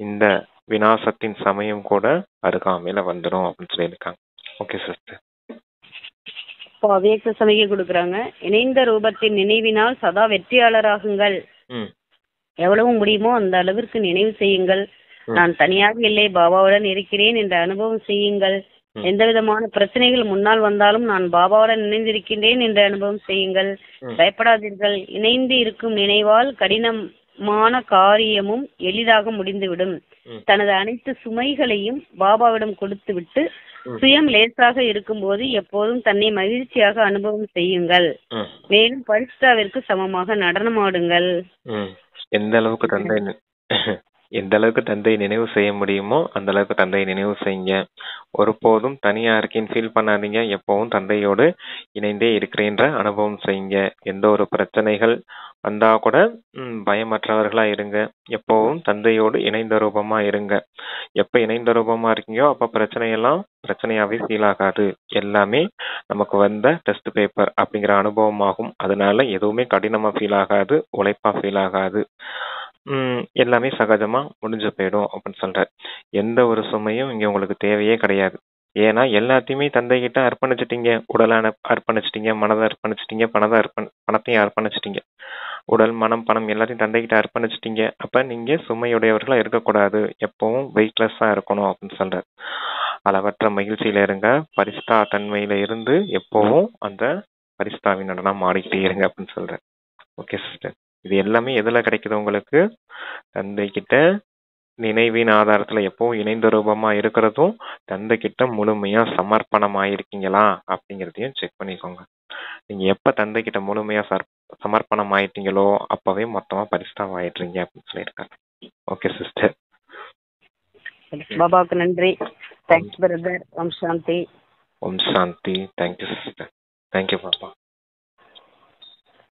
இந்த விநாசத்தின் சமயம் கூட அருகாமையில வந்துடும் அப்படின்னு சொல்லியிருக்காங்க. Okay sister. இப்போ அவ்வியக்த சமிகை கொடுக்குறாங்க. இணைந்த ரூபத்தின் நினைவினால் சதா வெற்றியாளராகுங்கள். எவ்வளவு முடியுமோ அந்த அளவிற்கு நினைவு செய்யுங்கள். நான் தனியாக இல்லை, பாபாவுடன் இருக்கிறேன் என்ற அனுபவம் செய்யுங்கள். எந்த விதமான பிரச்சனைகள் முன்னால் வந்தாலும் நான் பாபாவுடன் இணைந்திருக்கின்றேன் என்ற அனுபவம் செய்யுங்கள். பயப்படாதீர்கள். இணைந்து இருக்கும் நினைவால் கடினமான காரியமும் எளிதாக முடிந்துவிடும். தனது அனைத்து சுமைகளையும் பாபாவிடம் கொடுத்துவிட்டு சுயம் லேசாக இருக்கும்போது எப்போதும் தன்னை மகிழ்ச்சியாக அனுபவம் செய்யுங்கள். மேலும் பரிசுத்தாவிற்கு சமமாக நடனமாடுங்கள். எந்த அளவுக்கு தந்தை நினைவு செய்ய முடியுமோ அந்த அளவுக்கு தந்தை நினைவு செய்யுங்க. ஒருபோதும் தனியா இருக்கேன்னு ஃபீல் பண்ணாதீங்க. எப்பவும் தந்தையோடு இணைந்தே இருக்கிறேன்ற அனுபவம் செய்யுங்க. எந்த ஒரு பிரச்சனைகள் வந்தா கூட பயமற்றவர்களா இருங்க. எப்பவும் தந்தையோடு இணைந்த ரூபமா இருங்க. எப்ப இணைந்த ரூபமா இருக்கீங்கோ அப்ப பிரச்சனையெல்லாம் பிரச்சனையாவே ஃபீல் ஆகாது. எல்லாமே நமக்கு வந்த டெஸ்ட் பேப்பர் அப்படிங்கிற அனுபவம் ஆகும். அதனால எதுவுமே கடினமா ஃபீல் ஆகாது, உழைப்பா ஃபீல் ஆகாது. எல்லாமே சகஜமா முடிஞ்சு போயிடும் அப்படின்னு சொல்ற. எந்த ஒரு சுமையும் இங்க உங்களுக்கு தேவையே கிடையாது. ஏன்னா எல்லாத்தையுமே தந்தை கிட்ட அர்ப்பணிச்சிட்டீங்க. உடலான அர்ப்பணிச்சிட்டீங்க, மனதை அர்ப்பணிச்சிட்டீங்க, பணத்தையும் அர்ப்பணிச்சிட்டீங்க. உடல், மனம், பணம் எல்லாத்தையும் தந்தை கிட்ட அர்ப்பணிச்சிட்டீங்க. அப்ப நீங்க சுமையுடையவர்களா இருக்கக்கூடாது. எப்பவும் வெயிட்லெஸ்ஸா இருக்கணும் அப்படின்னு சொல்ற. அளவற்ற மகிழ்ச்சியில இருங்க. பரிசுத்தா தன்மையில இருந்து எப்பவும் அந்த பரிசுத்தாவின் நடனம் ஆடிக்கிட்டே இருங்க அப்படின்னு சொல்ற. Okay sister. இது எல்லாமே எதுல கிடைக்குது உங்களுக்கு? தந்தை கிட்ட நினைவின் ஆதாரத்துல எப்பவும் இணைந்த ரூபமா இருக்கிறதும் தந்தை கிட்ட முழுமையா சமர்ப்பணமாயிருக்கீங்களா அப்படிங்கிறதையும் செக் பண்ணிக்கோங்க. நீங்க எப்ப தந்தை கிட்ட முழுமையா சமர்ப்பணம் ஆயிட்டீங்களோ அப்பவே மொத்தமா பரிசுத்தம் ஆயிடுறீங்க அப்படின்னு சொல்லியிருக்காரு. Okay sister. பாபாவுக்கு நன்றி. Thanks brother. ஓம் சாந்தி. ஓம் சாந்தி. Thank you sister. தேங்க்யூ பாபா.